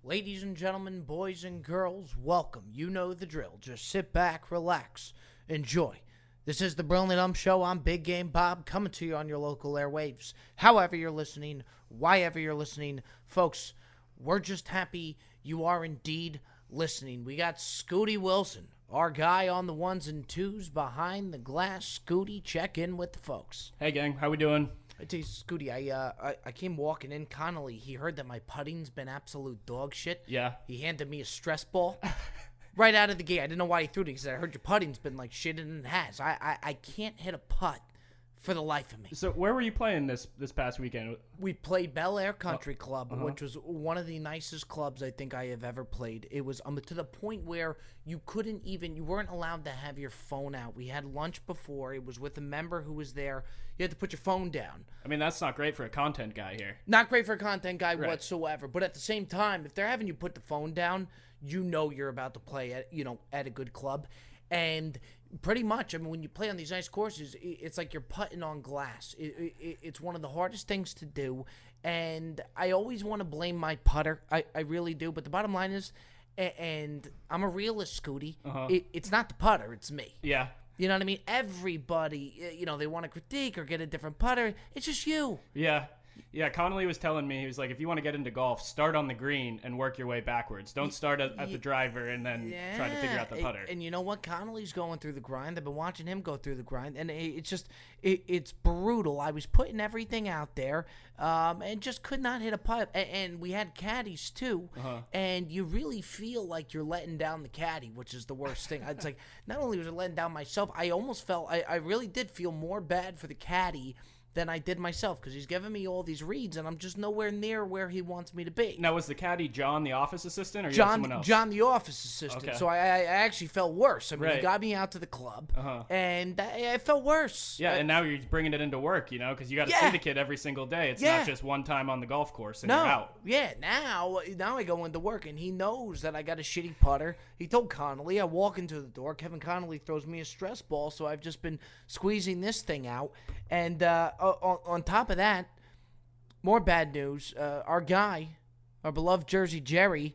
Ladies and gentlemen, boys and girls, welcome. You know the drill. Just sit back, relax, enjoy. This is the Brilliant Ump Show. I'm Big Game Bob, coming to you on your local airwaves. However you're listening, whyever you're listening, folks, we're just happy you are indeed listening. We got Scooty Wilson, our guy on the ones and twos behind the glass. Scooty, check in with the folks. Hey, gang. How we doing? I tell you, Scooty, I came walking in. Connolly, he heard that my putting's been absolute dog shit. Yeah. He handed me a stress ball right out of the gate. I didn't know why he threw it. He said, I heard your putting's been like shit, and it has. I can't hit a putt for the life of me. So where were you playing this past weekend? We played Bel Air Country Club, which was one of the nicest clubs I think I have ever played. It was to the point where you weren't allowed to have your phone out. We had lunch before. It was with a member who was there. You had to put your phone down. I mean, that's not great for a content guy here. Not great for a content guy Right. whatsoever. But at the same time, if they're having you put the phone down, you know you're about to play at a good club. And pretty much, I mean, when you play on these nice courses, it's like you're putting on glass. It's one of the hardest things to do, and I always want to blame my putter. I really do, but the bottom line is, and I'm a realist, Scooty, it's not the putter, it's me. Yeah. You know what I mean? Everybody, they want to critique or get a different putter. It's just you. Yeah. Yeah, Connolly was telling me, he was like, if you want to get into golf, start on the green and work your way backwards. Don't start at the driver and then try to figure out the putter. And you know what? Connolly's going through the grind. I've been watching him go through the grind, and it's brutal. I was putting everything out there and just could not hit a putt. And we had caddies, too, and you really feel like you're letting down the caddy, which is the worst thing. It's like, not only was I letting down myself, I almost felt, I really did feel more bad for the caddy than I did myself, because he's giving me all these reads, and I'm just nowhere near where he wants me to be. Now, was the caddy John, the office assistant, or someone else? John, the office assistant. Okay. So I actually felt worse. I mean, he Right. got me out to the club, and I felt worse. Yeah, and now you're bringing it into work, because you got to see the kid every single day. It's not just one time on the golf course and you're out. Yeah, now I go into work, and he knows that I got a shitty putter. He told Connolly. I walk into the door. Kevin Connolly throws me a stress ball, so I've just been squeezing this thing out. And on top of that, more bad news. Our guy, our beloved Jersey Jerry,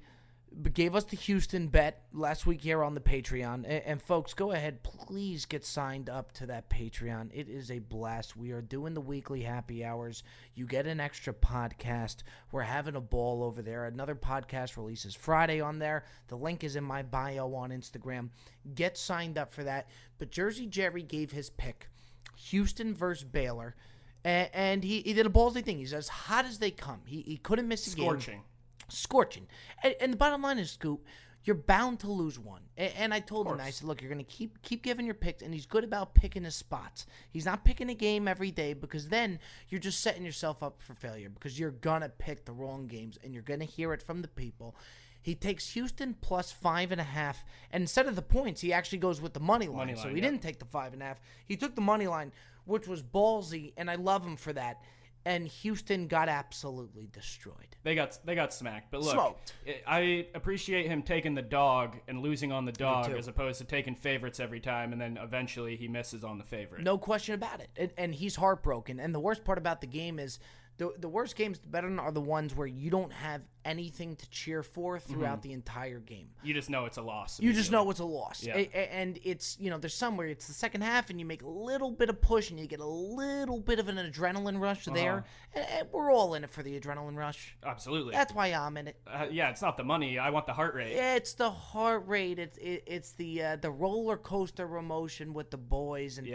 gave us the Houston bet last week here on the Patreon. And folks, go ahead, please get signed up to that Patreon. It is a blast. We are doing the weekly happy hours. You get an extra podcast. We're having a ball over there. Another podcast releases Friday on there. The link is in my bio on Instagram. Get signed up for that. But Jersey Jerry gave his pick, Houston versus Baylor. And he did a ballsy thing. He's as hot as they come. He couldn't miss a game. Scorching. And the bottom line is, Scoot, you're bound to lose one. And I told him, I said, look, you're going to keep giving your picks, and he's good about picking his spots. He's not picking a game every day, because then you're just setting yourself up for failure, because you're going to pick the wrong games, and you're going to hear it from the people. He takes Houston plus 5.5, and instead of the points, he actually goes with the money line. So he didn't take the 5.5. He took the money line, which was ballsy, and I love him for that. And Houston got absolutely destroyed. They got smacked. But look, smoked. I appreciate him taking the dog and losing on the dog as opposed to taking favorites every time, and then eventually he misses on the favorite. No question about it. And he's heartbroken. And the worst part about the game is the worst games to bet on are the ones where you don't have anything to cheer for throughout the entire game. You just know it's a loss. You just know it's a loss. Yeah. And it's, there's somewhere it's the second half, and you make a little bit of push, and you get a little bit of an adrenaline rush there. And we're all in it for the adrenaline rush. Absolutely. That's why I'm in it. Yeah, it's not the money. I want the heart rate. It's the heart rate. It's the roller coaster of emotion with the boys. And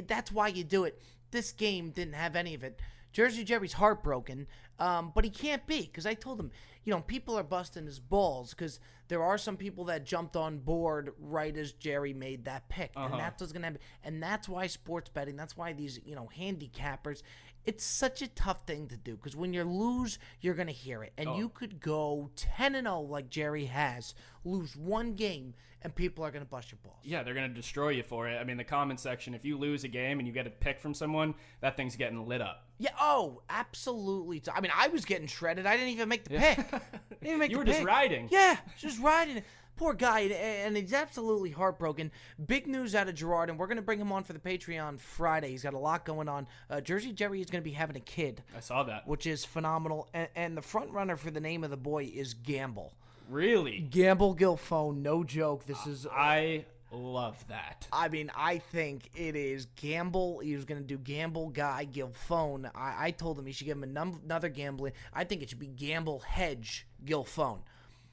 that's why you do it. This game didn't have any of it. Jersey Jerry's heartbroken, but he can't be, because I told him, people are busting his balls, because there are some people that jumped on board right as Jerry made that pick, and that's what's going to happen. And that's why sports betting, that's why these, handicappers, it's such a tough thing to do, because when you lose, you're going to hear it. And you could go 10-0 like Jerry has, lose one game, and people are going to bust your balls. Yeah, they're going to destroy you for it. I mean, the comment section, if you lose a game and you get a pick from someone, that thing's getting lit up. Yeah, absolutely. I mean, I was getting shredded. I didn't even make the pick. You were just riding. Yeah, just riding it. poor guy, and he's absolutely heartbroken. Big news out of Gerard, and we're going to bring him on for the Patreon Friday. He's got a lot going on. Jersey Jerry is going to be having a kid. I saw that. Which is phenomenal. And the front runner for the name of the boy is Gamble. Really? Gamble Gilfone, no joke. This is... I love that. I mean, I think it is Gamble. He was going to do Gamble Guy Gilfone. I told him he should give him another gambling. I think it should be Gamble Hedge Gilfone.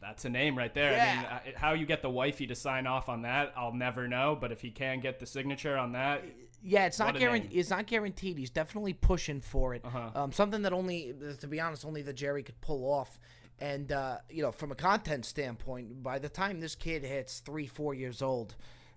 That's a name right there. Yeah. I mean, how you get the wifey to sign off on that, I'll never know. But if he can get the signature on that... Yeah, it's not guaranteed. It's not guaranteed. He's definitely pushing for it. Something that only, to be honest, only the Jerry could pull off. And, from a content standpoint, by the time this kid hits 3-4 years old,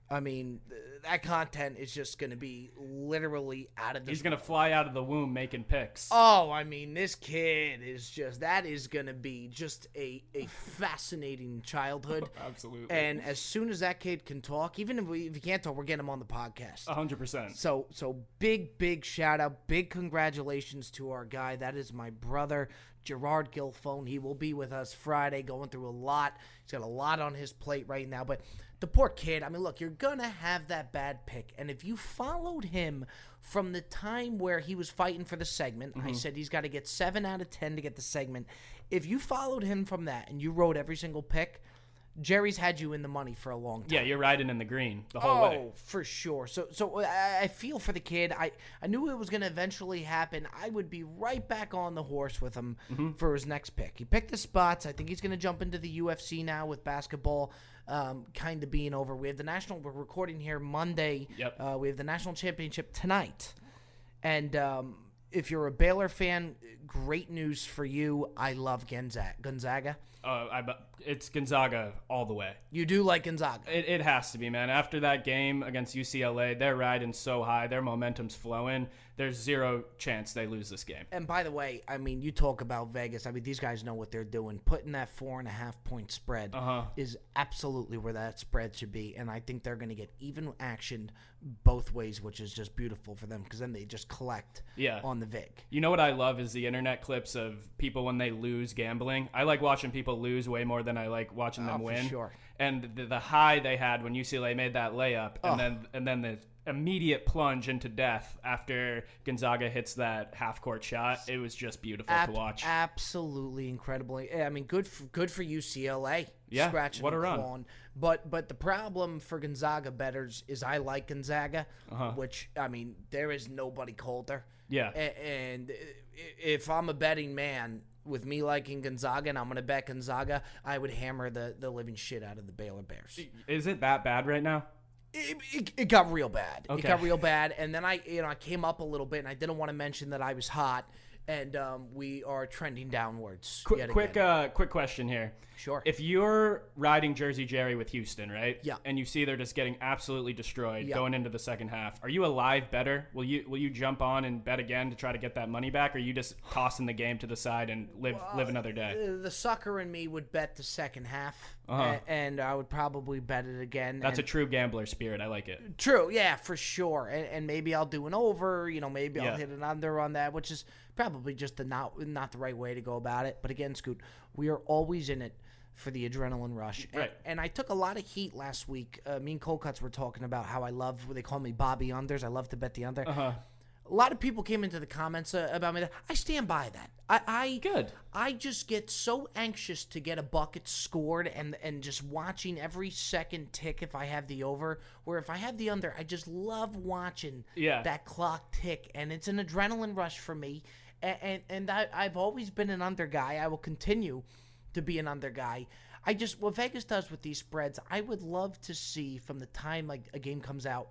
I mean, that content is just going to be literally out of this. He's going to fly out of the womb making picks. Oh, I mean, this kid is that is going to be just a fascinating childhood. Absolutely. And as soon as that kid can talk, even if he can't talk, we're getting him on the podcast. 100%. So big shout out, big congratulations to our guy. That is my brother, Gerard Gilfone. He will be with us Friday, going through a lot. He's got a lot on his plate right now, but the poor kid, I mean, look, you're going to have that bad pick. And if you followed him from the time where he was fighting for the segment, I said he's got to get 7 out of 10 to get the segment. If you followed him from that and you wrote every single pick, Jerry's had you in the money for a long time. Yeah, you're riding in the green the whole way. Oh, for sure. So I feel for the kid. I knew it was going to eventually happen. I would be right back on the horse with him for his next pick. He picked the spots. I think he's going to jump into the UFC now with basketball kind of being over. We have the national. We're recording here Monday. Yep. We have the national championship tonight. And if you're a Baylor fan, great news for you. I love Gonzaga. It's Gonzaga all the way. You do like Gonzaga. It has to be, man. After that game against UCLA, they're riding so high. Their momentum's flowing. There's zero chance they lose this game. And by the way, I mean, you talk about Vegas. I mean, these guys know what they're doing. Putting that 4.5-point spread is absolutely where that spread should be. And I think they're going to get even action both ways, which is just beautiful for them because then they just collect on the VIG. You know what I love is the internet clips of people when they lose gambling. I like watching people lose way more than I like watching them win. For sure. And the high they had when UCLA made that layup, and then the immediate plunge into death after Gonzaga hits that half-court shot, it was just beautiful to watch. Absolutely incredible. I mean, good for UCLA. Yeah, scratching what a and run. clawing. But the problem for Gonzaga bettors is I like Gonzaga, which, I mean, there is nobody colder. Yeah. And if I'm a betting man, with me liking Gonzaga and I'm going to bet Gonzaga, I would hammer the living shit out of the Baylor Bears. Is it that bad right now? It got real bad. Okay. It got real bad, and then I came up a little bit, and I didn't want to mention that I was hot, and we are trending downwards. Quick question here. Sure. If you're riding Jersey Jerry with Houston, right? Yeah. And you see they're just getting absolutely destroyed going into the second half, are you a live bettor? Will you jump on and bet again to try to get that money back, or are you just tossing the game to the side and live another day? The sucker in me would bet the second half, and I would probably bet it again. That's a true gambler spirit. I like it. True, yeah, for sure. And maybe I'll do an over. Maybe I'll hit an under on that, which is probably just not the right way to go about it. But again, Scoot, we are always in it for the adrenaline rush. Right. And I took a lot of heat last week. Me and Cold Cuts were talking about how I love what they call me Bobby Unders. I love to bet the under. A lot of people came into the comments about me. I stand by that. Good. I just get so anxious to get a bucket scored and just watching every second tick if I have the over. Where if I have the under, I just love watching that clock tick. And it's an adrenaline rush for me. And I've always been an under guy. I will continue to be an under guy. What Vegas does with these spreads, I would love to see from the time like a game comes out.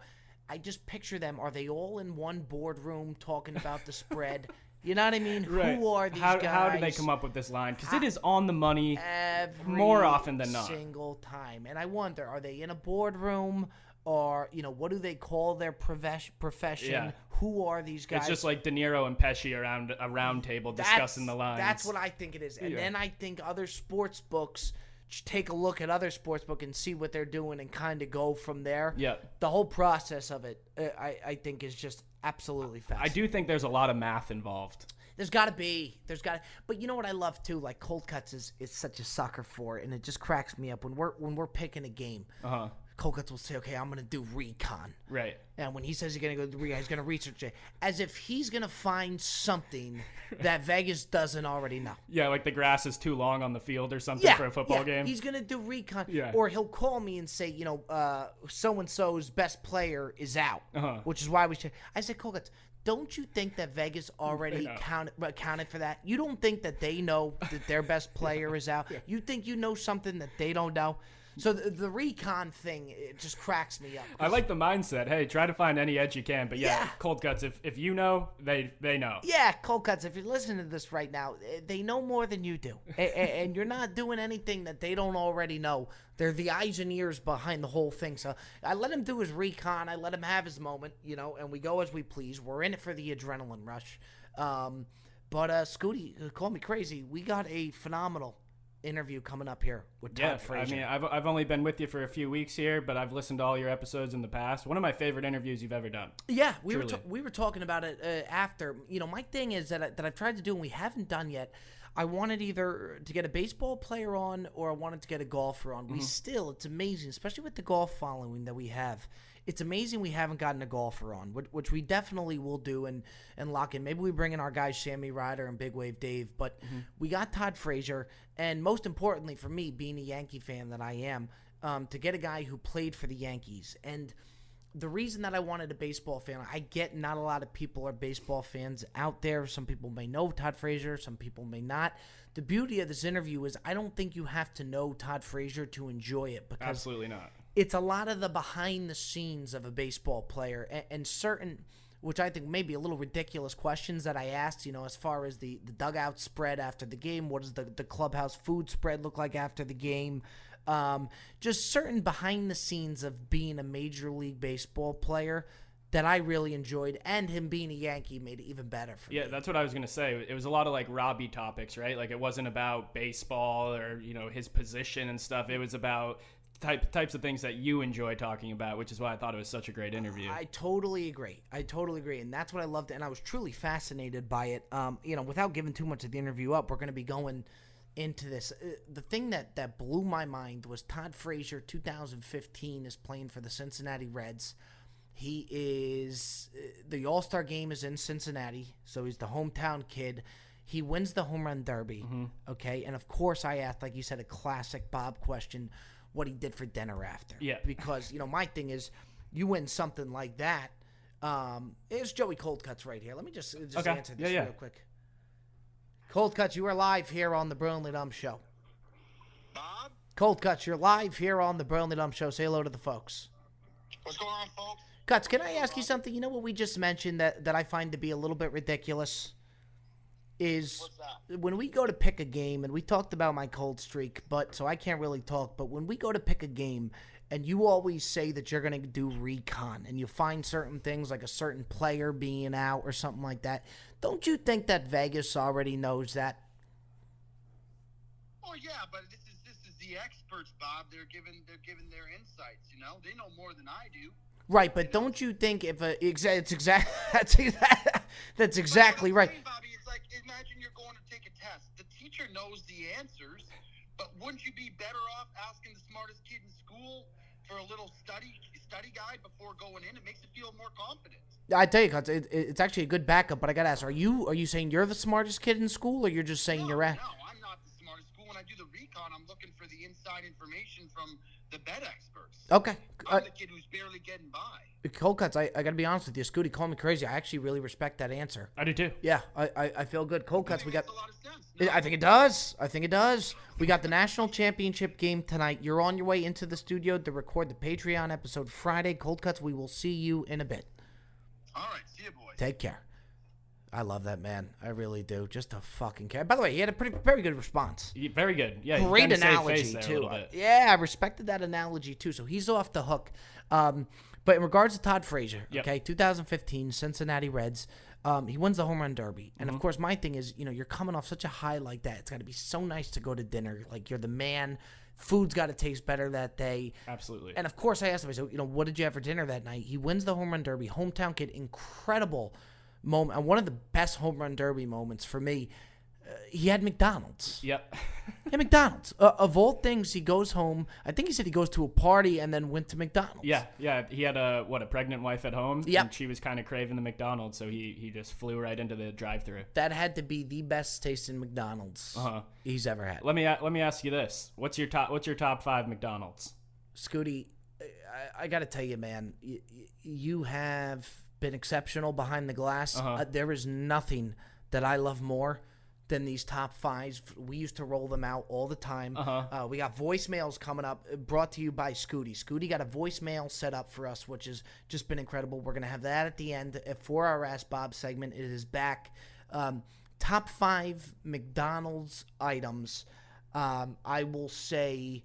I just picture them. Are they all in one boardroom talking about the spread? You know what I mean? Right. Who are these guys? How do they come up with this line? Because it is on the money every more often than not. Single time. And I wonder, are they in a boardroom? Or, what do they call their profession? Yeah. Who are these guys? It's just like De Niro and Pesci around a round table discussing the lines. That's what I think it is. And then I think other sports books take a look at other sports book and see what they're doing and kind of go from there. Yeah. The whole process of it, I think, is just absolutely fascinating. I do think there's a lot of math involved. There's got to be. But you know what I love too? Like Cold Cuts is such a sucker for it, and it just cracks me up when we're picking a game. Cold Cuts will say, "Okay, I'm gonna do recon." Right. And when he says he's gonna go do recon, he's gonna research it as if he's gonna find something that Vegas doesn't already know. Yeah, like the grass is too long on the field or something for a football game. He's gonna do recon. Yeah. Or he'll call me and say, so and so's best player is out, which is why we should. I said, Cold Cuts, don't you think that Vegas already accounted for that? You don't think that they know that their best player is out? You think you know something that they don't know? So the recon thing, it just cracks me up. I like the mindset. Hey, try to find any edge you can. But Cold Cuts, if you know, they know. Yeah, Cold Cuts, if you're listening to this right now, they know more than you do. And you're not doing anything that they don't already know. They're the eyes and ears behind the whole thing. So I let him do his recon. I let him have his moment, and we go as we please. We're in it for the adrenaline rush. But Scooty, call me crazy. We got a phenomenal interview coming up here with Todd Frazier. I mean, I've only been with you for a few weeks here, but I've listened to all your episodes in the past. One of my favorite interviews you've ever done. Yeah, we were talking about it after. My thing is that I've tried to do and we haven't done yet. I wanted either to get a baseball player on or I wanted to get a golfer on. It's amazing, especially with the golf following that we have. It's amazing we haven't gotten a golfer on, which we definitely will do and lock in. Maybe we bring in our guys Sammy Ryder and Big Wave Dave, but we got Todd Frazier, and most importantly for me, being a Yankee fan that I am, to get a guy who played for the Yankees. And the reason that I wanted a baseball fan, I get not a lot of people are baseball fans out there. Some people may know Todd Frazier, some people may not. The beauty of this interview is I don't think you have to know Todd Frazier to enjoy it. Because absolutely not. It's a lot of the behind the scenes of a baseball player and certain, which I think may be a little ridiculous questions that I asked, as far as the dugout spread after the game. What does the clubhouse food spread look like after the game? Just certain behind the scenes of being a Major League Baseball player that I really enjoyed, and him being a Yankee made it even better for me. Yeah, that's what I was going to say. It was a lot of like Robbie topics, right? Like it wasn't about baseball or, his position and stuff. It was about types of things that you enjoy talking about, which is why I thought it was such a great interview. I totally agree. And that's what I loved, and I was truly fascinated by it. Without giving too much of the interview up, we're going to be going into this. The thing that blew my mind was Todd Frazier, 2015, is playing for the Cincinnati Reds. He is the All-Star game is in Cincinnati, so he's the hometown kid. He wins the home run derby, okay? And, of course, I asked, like you said, a classic Bob question, what he did for dinner after. Yeah. Because, my thing is, you win something like that. Here's Joey Cold Cuts right here. Let me just answer this real quick. Cold Cuts, you are live here on the Brilliantly Dumb Show. Bob? Cold Cuts, you're live here on the Brilliantly Dumb Show. Say hello to the folks. What's going on, folks? Cuts, can I ask you something? You know what we just mentioned that I find to be a little bit ridiculous? Is when we go to pick a game, and we talked about my cold streak, so I can't really talk, but when we go to pick a game, and you always say that you're going to do recon, and you find certain things like a certain player being out or something like that, don't you think that Vegas already knows that? Oh yeah, but this is the experts, Bob. They're giving their insights. They know more than I do. Right, but don't you think if that's exactly right. Bobby, it's like imagine you're going to take a test. The teacher knows the answers, but wouldn't you be better off asking the smartest kid in school for a little study guide before going in? It makes you feel more confident. I tell you, it's actually a good backup. But I gotta ask: Are you saying you're the smartest kid in school, or you're just saying you're at? No, I'm not the smartest school. When I do the recon, I'm looking for the inside information from the bet experts. Okay. I'm the kid who's barely getting by. Cold Cuts, I got to be honest with you. Scooty, call me crazy. I actually really respect that answer. I do too. Yeah, I feel good. Cold Cuts, we got. Makes a lot of sense. No. I think it does. We got the national championship game tonight. You're on your way into the studio to record the Patreon episode Friday. Cold Cuts, we will see you in a bit. All right, see you, boys. Take care. I love that man. I really do. Just a fucking cat. By the way, he had a very good response. Very good. Yeah. Great analogy too. Yeah, I respected that analogy too. So he's off the hook. But in regards to Todd Frazier, okay, 2015 Cincinnati Reds. He wins the home run derby. And, of course, my thing is, you're coming off such a high like that. It's got to be so nice to go to dinner. Like, you're the man. Food's got to taste better that day. Absolutely. And, of course, I asked him, I said, what did you have for dinner that night? He wins the home run derby. Hometown kid, incredible moment, and one of the best home run derby moments for me. He had McDonald's. Yep. Yeah, McDonald's. Of all things, he goes home. I think he said he goes to a party and then went to McDonald's. Yeah. He had a pregnant wife at home. Yep. And she was kind of craving the McDonald's, so he just flew right into the drive-thru. That had to be the best tasting McDonald's he's ever had. Let me ask you this: What's your top 5 McDonald's? Scooty, I got to tell you, man, you have been exceptional behind the glass. There is nothing that I love more than these top 5. We used to roll them out all the time. We got voicemails coming up, brought to you by Scooty. Scooty got a voicemail set up for us, which has just been incredible. We're going to have that at the end for our Ask Bob segment. It is back. Top 5 McDonald's items. I will say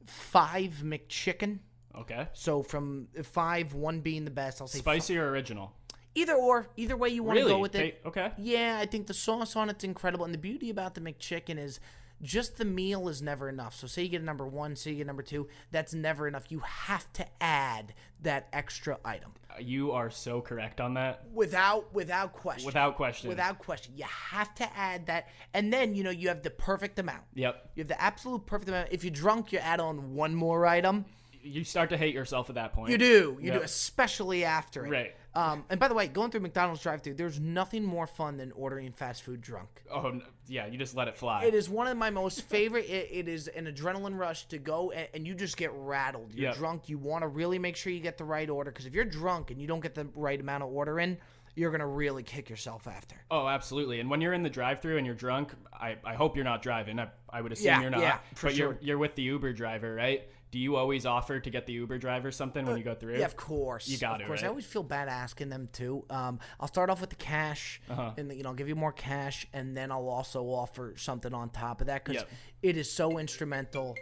5 McChicken. Okay. So from 5, 1 being the best, I'll say spicy or original. Either way you want to go with it. Okay. Yeah, I think the sauce on it's incredible. And the beauty about the McChicken is just the meal is never enough. So say you get a number 1, say you get number 2, that's never enough. You have to add that extra item. You are so correct on that. Without question. Without question. Without question. You have to add that. And then, you have the perfect amount. Yep. You have the absolute perfect amount. If you're drunk, you add on one more item. You start to hate yourself at that point. You do, especially after it. Right. And by the way, going through McDonald's drive-thru, there's nothing more fun than ordering fast food drunk. Oh, yeah, you just let it fly. It is one of my most favorite. It is an adrenaline rush to go, and you just get rattled. You're drunk. You want to really make sure you get the right order, because if you're drunk and you don't get the right amount of order in, you're going to really kick yourself after. Oh, absolutely. And when you're in the drive-thru and you're drunk, I hope you're not driving. I would assume you're not. Yeah, but sure. You're with the Uber driver, right? Do you always offer to get the Uber driver something when you go through? Yeah, of course. You got it. Of course. Right? I always feel bad asking them too. I'll start off with the cash, and I'll give you more cash, and then I'll also offer something on top of that, because it is so instrumental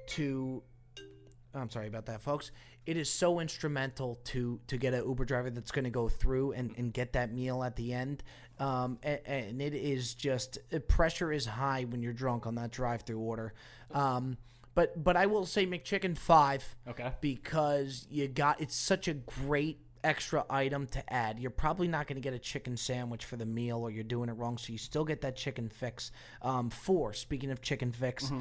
to. I'm sorry about that, folks. It is so instrumental to get an Uber driver that's going to go through and get that meal at the end. And it is just pressure is high when you're drunk on that drive-through order. But I will say McChicken 5. Okay. Because it's such a great extra item to add. You're probably not going to get a chicken sandwich for the meal, or you're doing it wrong, so you still get that chicken fix. 4. Speaking of chicken fix,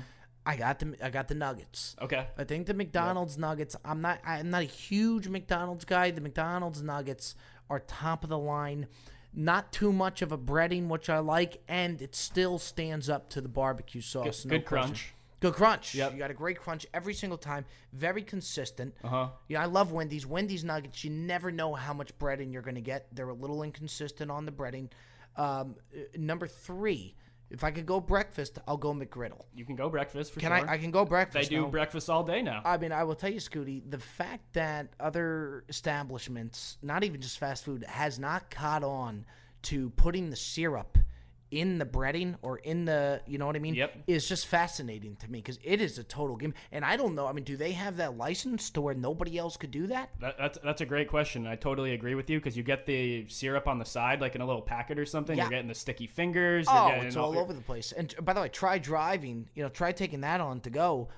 I got the nuggets. Okay. I think the McDonald's nuggets. I'm not a huge McDonald's guy. The McDonald's nuggets are top of the line. Not too much of a breading, which I like, and it still stands up to the barbecue sauce. Good crunch. Good crunch. Yep. You got a great crunch every single time. Very consistent. Yeah, I love Wendy's. Wendy's nuggets, you never know how much breading you're going to get. They're a little inconsistent on the breading. Number 3, if I could go breakfast, I'll go McGriddle. You can go breakfast for sure. I can go breakfast. They do breakfast all day now. I mean, I will tell you, Scooty, the fact that other establishments, not even just fast food, has not caught on to putting the syrup in the breading or in the, you know what I mean? Yep. Is just fascinating to me, because it is a total game. And I don't know, I mean, do they have that license to where nobody else could do that? That's a great question. I totally agree with you, because you get the syrup on the side, like in a little packet or something. Yeah. You're getting the sticky fingers. It's all over the place. And by the way, try driving, try taking that on the go.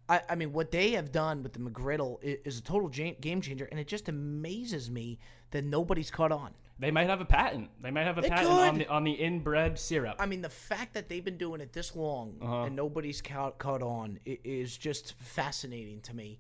I mean, what they have done with the McGriddle is a total game changer, and it just amazes me that nobody's caught on. They might have a patent. They might have a patent on the inbred syrup. I mean, the fact that they've been doing it this long and nobody's caught on is just fascinating to me.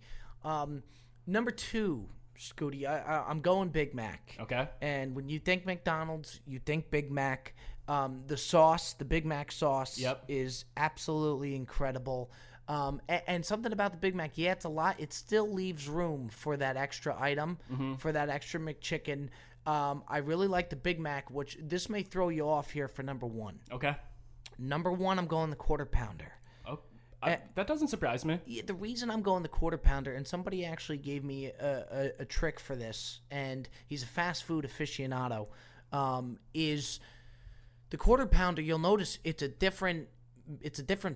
Number 2, Scooty, I'm going Big Mac. Okay. And when you think McDonald's, you think Big Mac. The sauce, the Big Mac sauce, is absolutely incredible. And something about the Big Mac, it's a lot. It still leaves room for that extra item, for that extra McChicken. I really like the Big Mac, which this may throw you off here for number 1. Okay. Number 1, I'm going the Quarter Pounder. Oh, that doesn't surprise me. Yeah, the reason I'm going the Quarter Pounder, and somebody actually gave me a trick for this, and he's a fast food aficionado, is the Quarter Pounder. You'll notice it's a different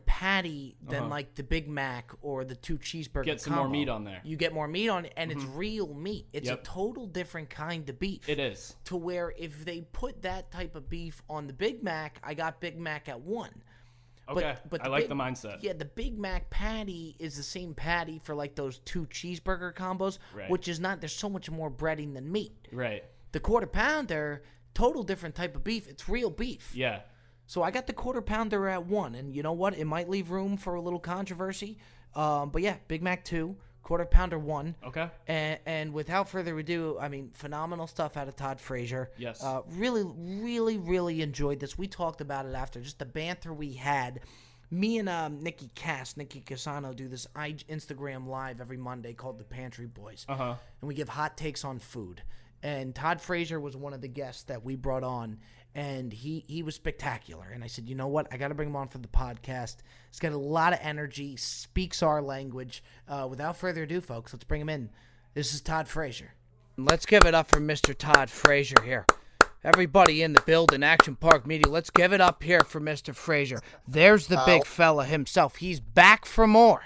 patty than like the Big Mac or the 2 cheeseburger Get some combo. more meat on there. You get more meat on it, and it's real meat. It's a total different kind of beef. It is. To where if they put that type of beef on the Big Mac, I got Big Mac at 1. Okay, but I like the mindset. Yeah, the Big Mac patty is the same patty for like those 2 cheeseburger combos, which is not. There's so much more breading than meat. Right. The quarter pounder, total different type of beef. It's real beef. Yeah. So I got the quarter pounder at 1, and you know what? It might leave room for a little controversy. But yeah, Big Mac 2, quarter pounder 1. Okay. And without further ado, I mean, phenomenal stuff out of Todd Frazier. Yes. Really, really, really enjoyed this. We talked about it after, just the banter we had. Me and Nikki Casano do this Instagram live every Monday called The Pantry Boys. Uh-huh. And we give hot takes on food. And Todd Frazier was one of the guests that we brought on, and he was spectacular. And I said, you know what? I got to bring him on for the podcast. He's got a lot of energy, speaks our language. Without further ado, folks, let's bring him in. This is Todd Frazier. Let's give it up for Mr. Todd Frazier here. Everybody in the building, Action Park Media, let's give it up here for Mr. Frazier. There's the big fella himself. He's back for more.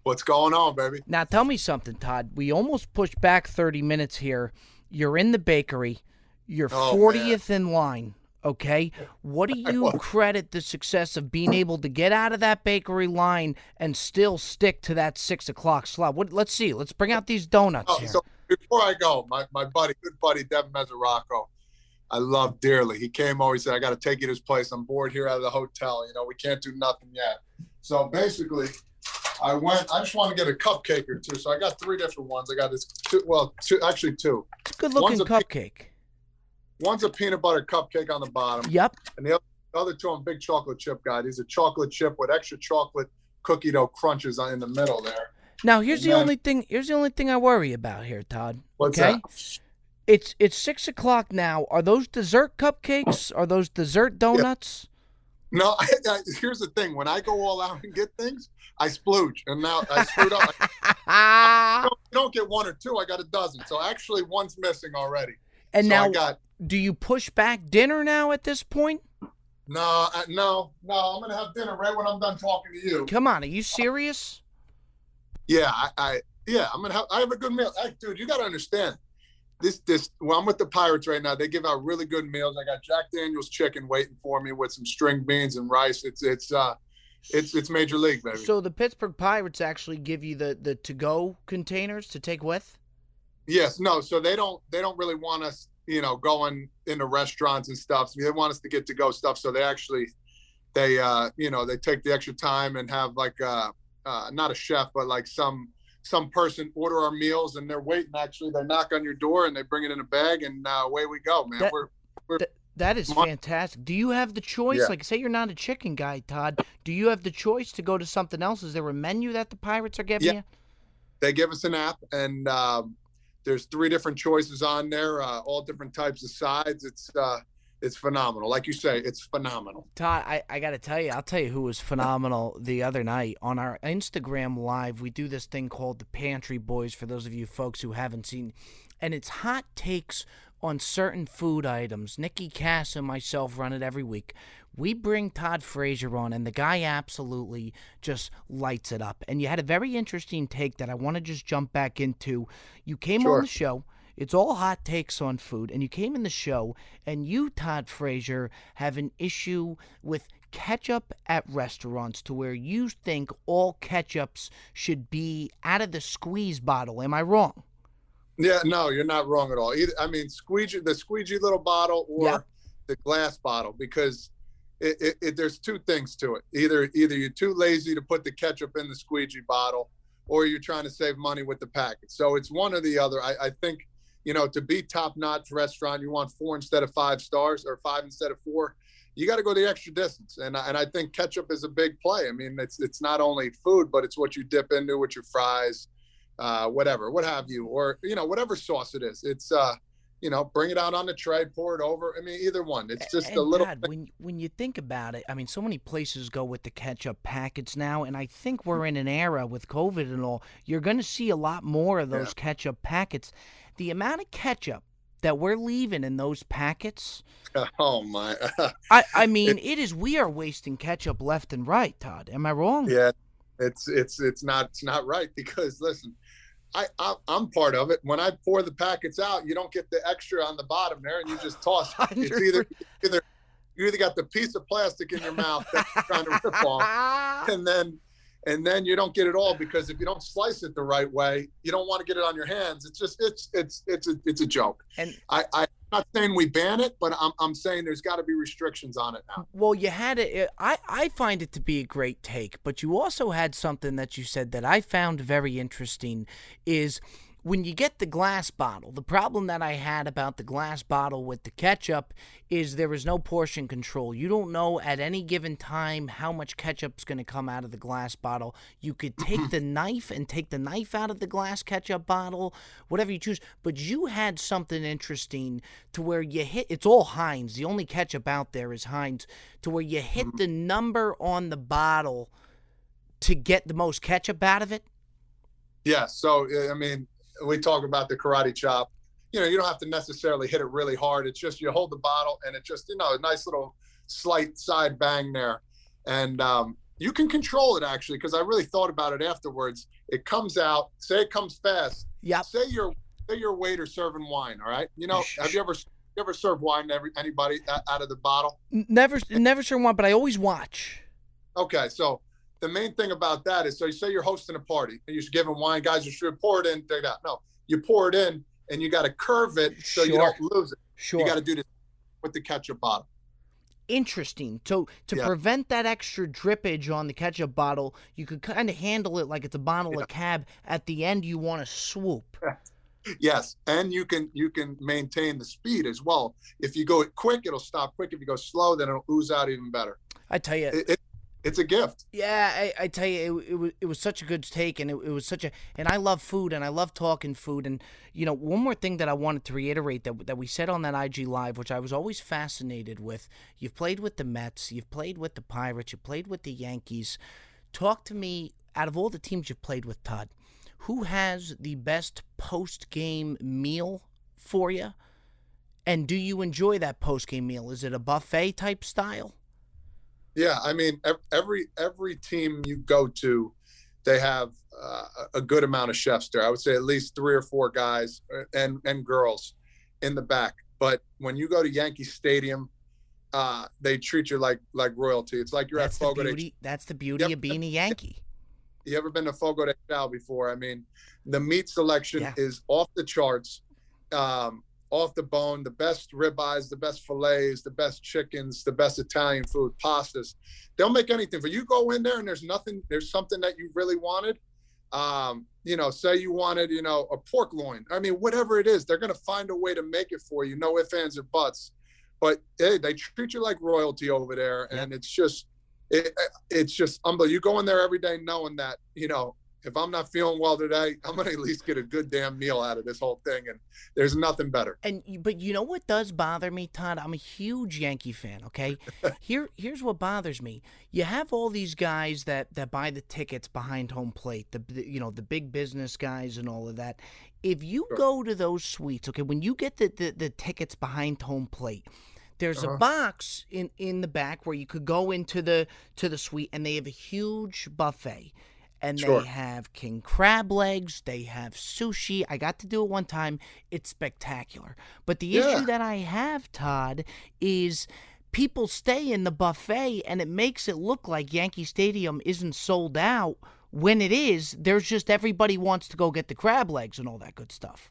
What's going on, baby? Now, tell me something, Todd. We almost pushed back 30 minutes here. You're in the bakery. You're 40th in line, okay? What do you credit the success of being able to get out of that bakery line and still stick to that 6 o'clock slot? Let's see. Let's bring out these donuts here. So before I go, my good buddy, Devin Mezzarocco, I love dearly. He came over, he said, I got to take you to this place. I'm bored here out of the hotel. You know, we can't do nothing yet. So basically, I just want to get a cupcake or two. So I got 3 different ones. I got this two. Two. It's a good-looking cupcake. One's a peanut butter cupcake on the bottom. Yep. And the other two, I'm a big chocolate chip guy. These are chocolate chip with extra chocolate cookie dough crunches in the middle there. Now, here's the only thing I worry about here, Todd. What's that? It's 6 o'clock now. Are those dessert cupcakes? Are those dessert donuts? Yeah. No, here's the thing. When I go all out and get things, I splooge. And now I screwed up. I don't get 1 or 2. I got a dozen. So actually, one's missing already. And so now, do you push back dinner now at this point? No. I'm going to have dinner right when I'm done talking to you. Come on. Are you serious? Yeah, I'm going to I have a good meal. Dude, you got to understand. I'm with the Pirates right now. They give out really good meals. I got Jack Daniel's chicken waiting for me with some string beans and rice. It's major league, baby. So the Pittsburgh Pirates actually give you the to-go containers to take with? Yes, no. So they don't really want us, going into restaurants and stuff. So they want us to get to-go stuff. So they take the extra time and have like not a chef, but like some person order our meals, and they're waiting. Actually, they knock on your door and they bring it in a bag, and away we go, man. That is fantastic. Do you have the choice? Yeah. Like, say you're not a chicken guy, Todd. Do you have the choice to go to something else? Is there a menu that the Pirates are giving you? They give us an app, and there's 3 different choices on there, all different types of sides. It's phenomenal. Like you say, it's phenomenal. Todd, I got to tell you, I'll tell you who was phenomenal the other night. On our Instagram Live, we do this thing called the Pantry Boys, for those of you folks who haven't seen. And it's hot takes on certain food items. Nikki Cass and myself run it every week. We bring Todd Frazier on, and the guy absolutely just lights it up. And you had a very interesting take that I want to just jump back into. You came on the show. It's all hot takes on food, and you came in the show, and you, Todd Frazier, have an issue with ketchup at restaurants to where you think all ketchups should be out of the squeeze bottle. Am I wrong? Yeah, no, you're not wrong at all. The squeegee little bottle or the glass bottle, because there's 2 things to it. Either you're too lazy to put the ketchup in the squeegee bottle, or you're trying to save money with the packet. So it's one or the other. I think, to be top-notch restaurant, you want 4 instead of 5 stars, or 5 instead of 4. You got to go the extra distance, and I think ketchup is a big play. I mean, it's not only food, but it's what you dip into with your fries, whatever, what have you, or whatever sauce it is. It's bring it out on the tray, pour it over. I mean, either one. It's just a little. Todd, when you think about it, I mean, so many places go with the ketchup packets now, and I think we're in an era with COVID and all. You're going to see a lot more of those ketchup packets. The amount of ketchup that we're leaving in those packets. Oh my! I mean, we are wasting ketchup left and right, Todd. Am I wrong? Yeah, it's not right, because listen, I'm part of it. When I pour the packets out, you don't get the extra on the bottom there, and you just toss it. It's either got the piece of plastic in your mouth that you're trying to rip off, and then and then you don't get it all because if you don't slice it the right way, you don't want to get it on your hands. It's just it's a joke. And I'm not saying we ban it, but I'm saying there's got to be restrictions on it now. well, you had it. I find it to be a great take, but you also had something that you said that I found very interesting is when you get the glass bottle. The problem that I had about the glass bottle with the ketchup is there is no portion control. You don't know at any given time how much ketchup's going to come out of the glass bottle. You could take the knife and take the knife out of the glass ketchup bottle, whatever you choose. But you had something interesting to where you hit, it's all Heinz. The only ketchup out there is Heinz, to where you hit the number on the bottle to get the most ketchup out of it. Yeah. So, I mean, we talk about the karate chop. You know, you don't have to necessarily hit it really hard. It's just you hold the bottle and it just, a nice little slight side bang there. And you can control it, actually, because I really thought about it afterwards. It comes out, say it comes fast. Yep. Say you're a waiter serving wine, all right? Have you ever served wine to anybody out of the bottle? Never served one, but I always watch. Okay, so the main thing about that is, so you say you're hosting a party and you're giving wine, guys, you should pour it in, take it out. No, you pour it in and you got to curve it so you don't lose it. Sure. You got to do this with the ketchup bottle. Interesting. So to prevent that extra drippage on the ketchup bottle, you could kind of handle it like it's a bottle of Cab. At the end, you want to swoop. Yes, and you can maintain the speed as well. If you go quick, it'll stop quick. If you go slow, then it'll ooze out even better. I tell you, it's a gift. Yeah, I tell you, it was such a good take, and it was such a, and I love food, and I love talking food, and one more thing that I wanted to reiterate that we said on that IG Live, which I was always fascinated with. You've played with the Mets, you've played with the Pirates, you played with the Yankees. Talk to me, out of all the teams you've played with, Todd, who has the best post-game meal for you? And do you enjoy that post-game meal? Is it a buffet type style? Yeah, I mean, every team you go to, they have a good amount of chefs there. I would say at least 3 or 4 guys and girls in the back. But when you go to Yankee Stadium, they treat you like royalty. It's like you're at Fogo de Chao. That's the beauty of being a Yankee. You ever been to Fogo de Chao before? I mean, the meat selection is off the charts. Off the bone, the best ribeyes, the best fillets, the best chickens, the best Italian food, pastas. They'll make anything for you. Go in there and there's something that you really wanted. Say you wanted, a pork loin. I mean, whatever it is, they're going to find a way to make it for you. No ifs, ands, or buts. But hey, they treat you like royalty over there. And it's just unbelievable. You go in there every day knowing that, if I'm not feeling well today, I'm going to at least get a good damn meal out of this whole thing, and there's nothing better. But you know what does bother me, Todd? I'm a huge Yankee fan, okay? Here's what bothers me. You have all these guys that buy the tickets behind home plate, the big business guys and all of that. If you go to those suites, okay, when you get the tickets behind home plate, there's a box in the back where you could go into the suite, and they have a huge buffet. And they have king crab legs. They have sushi. I got to do it one time. It's spectacular. But the issue that I have, Todd, is people stay in the buffet, and it makes it look like Yankee Stadium isn't sold out. When it is, there's just everybody wants to go get the crab legs and all that good stuff.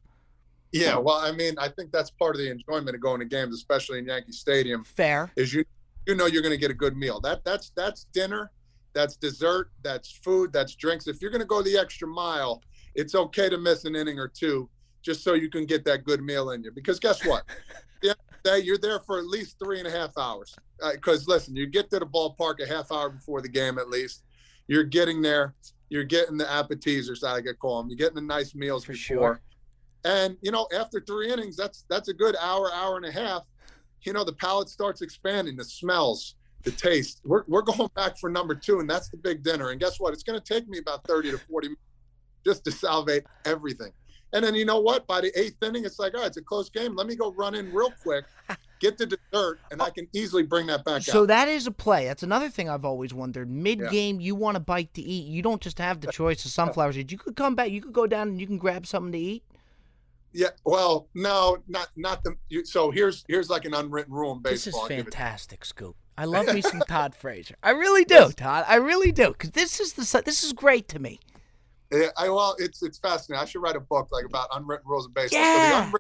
Yeah, well, I mean, I think that's part of the enjoyment of going to games, especially in Yankee Stadium. Fair. Is you're going to get a good meal. That's dinner. That's dessert, that's food, that's drinks. If you're going to go the extra mile, it's okay to miss an inning or two just so you can get that good meal in you. Because guess what? The end of the day, you're there for at least 3.5 hours. Because, listen, you get to the ballpark a half hour before the game at least. You're getting there. You're getting the appetizers, I call them. You're getting the nice meals for before. Sure. And, after 3 innings, that's a good hour and a half. The palate starts expanding, the smells. The taste. We're going back for number 2, and that's the big dinner. And guess what? It's going to take me about 30 to 40 minutes just to salivate everything. And then you know what? By the 8th inning, it's like, all right, it's a close game. Let me go run in real quick, get the dessert, and I can easily bring that back out. So that is a play. That's another thing I've always wondered. Mid-game, you want a bite to eat. You don't just have the choice of sunflower seeds. You could come back. You could go down and you can grab something to eat. Yeah, well, no, not the. So here's like an unwritten rule in baseball. This is fantastic, Scoop. I love me some Todd Frazier. I really do, Todd. I really do, because this is great to me. Well, it's fascinating. I should write a book like about unwritten rules of baseball. Yeah. So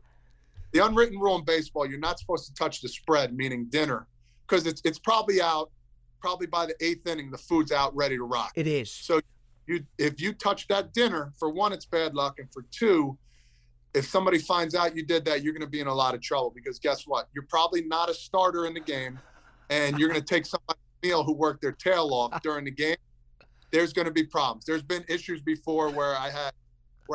the unwritten rule in baseball, you're not supposed to touch the spread, meaning dinner, because it's probably out. Probably by the 8th inning, the food's out, ready to rock. It is. So if you touch that dinner, for one, it's bad luck, and for two, if somebody finds out you did that, you're going to be in a lot of trouble, because guess what? You're probably not a starter in the game, and you're going to take somebody's meal who worked their tail off during the game. There's going to be problems. There's been issues before where I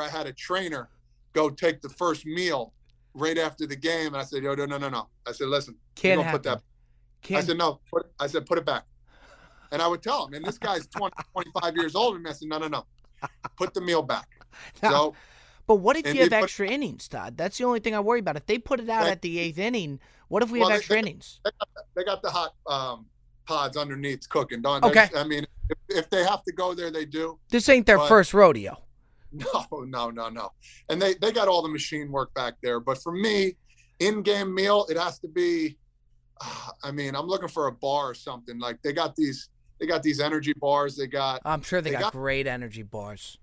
had a trainer go take the first meal right after the game, and I said, no. I said, listen, Can't you don't happen. put that. Can't. I said, no. Put it back. And I would tell him, and this guy's 20, 25 years old, and I said, no. Put the meal back. So, but what if you have extra innings, Todd? That's the only thing I worry about. If they put it out at the 8th inning, what if we have extra innings? They got the hot pods underneath cooking, don't okay. I mean, if they have to go there, they do. This ain't their first rodeo. No. And they got all the machine work back there. But for me, in-game meal, it has to be, I'm looking for a bar or something. Like they got these energy bars. I'm sure they got great energy bars.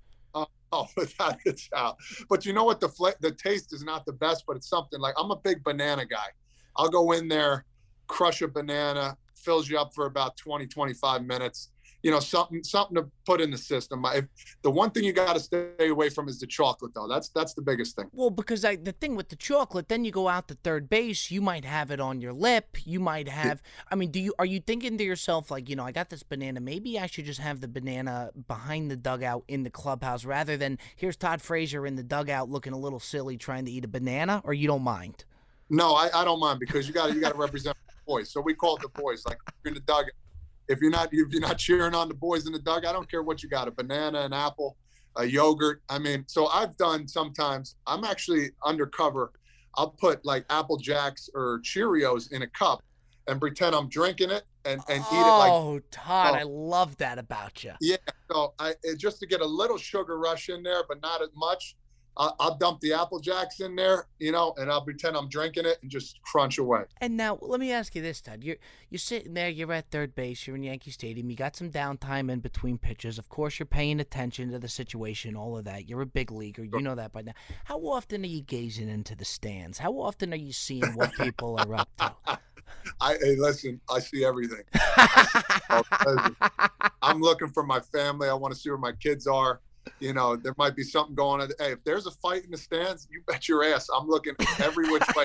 Without a doubt. But you know what? The taste is not the best, but it's something. Like, I'm a big banana guy. I'll go in there, crush a banana, fills you up for about 20, 25 minutes. You know, something to put in the system. The one thing you got to stay away from is the chocolate, though. That's the biggest thing. Well, because the thing with the chocolate, then you go out to third base, you might have it on your lip. You might have. I mean, are you thinking to yourself, like, I got this banana. Maybe I should just have the banana behind the dugout in the clubhouse rather than here's Todd Frazier in the dugout looking a little silly trying to eat a banana, or you don't mind? No, I don't mind, because you got to represent the boys. So we call it the boys. Like, you're in the dugout. If you're not cheering on the boys in the dugout, I don't care what you got, a banana, an apple, a yogurt. So I've done sometimes, I'm actually undercover. I'll put like Apple Jacks or Cheerios in a cup and pretend I'm drinking it and eat it like. Oh, Todd, I love that about you. Yeah. So just to get a little sugar rush in there, but not as much. I'll dump the Apple Jacks in there, and I'll pretend I'm drinking it and just crunch away. And now, let me ask you this, Todd. You're sitting there, you're at third base, you're in Yankee Stadium, you got some downtime in between pitches. Of course, you're paying attention to the situation, all of that. You're a big leaguer. You know that by now. How often are you gazing into the stands? How often are you seeing what people are up to? Hey, listen, I see everything. I'm looking for my family. I want to see where my kids are. There might be something going on. Hey, if there's a fight in the stands, you bet your ass I'm looking every which way.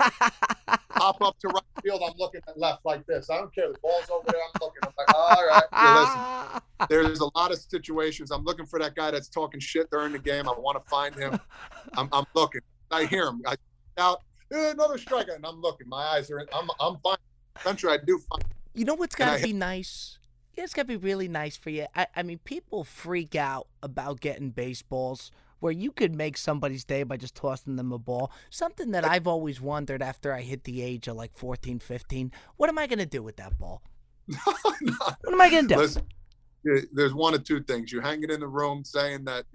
Pop up to right field, I'm looking at left like this. I don't care. The ball's over there, I'm looking. I'm like, all right. Listen, there's a lot of situations. I'm looking for that guy that's talking shit during the game. I want to find him. I'm looking. I hear him. I out, another strikeout, and I'm looking. My eyes are in. I'm fine. Country, I do fine. You know what's got to be nice? Yeah, it's got to be really nice for you. I mean, people freak out about getting baseballs where you could make somebody's day by just tossing them a ball. Something that I've always wondered after I hit the age of like 14, 15. What am I going to do with that ball? What am I going to do? Listen, there's one of two things. You hang it in the room saying that,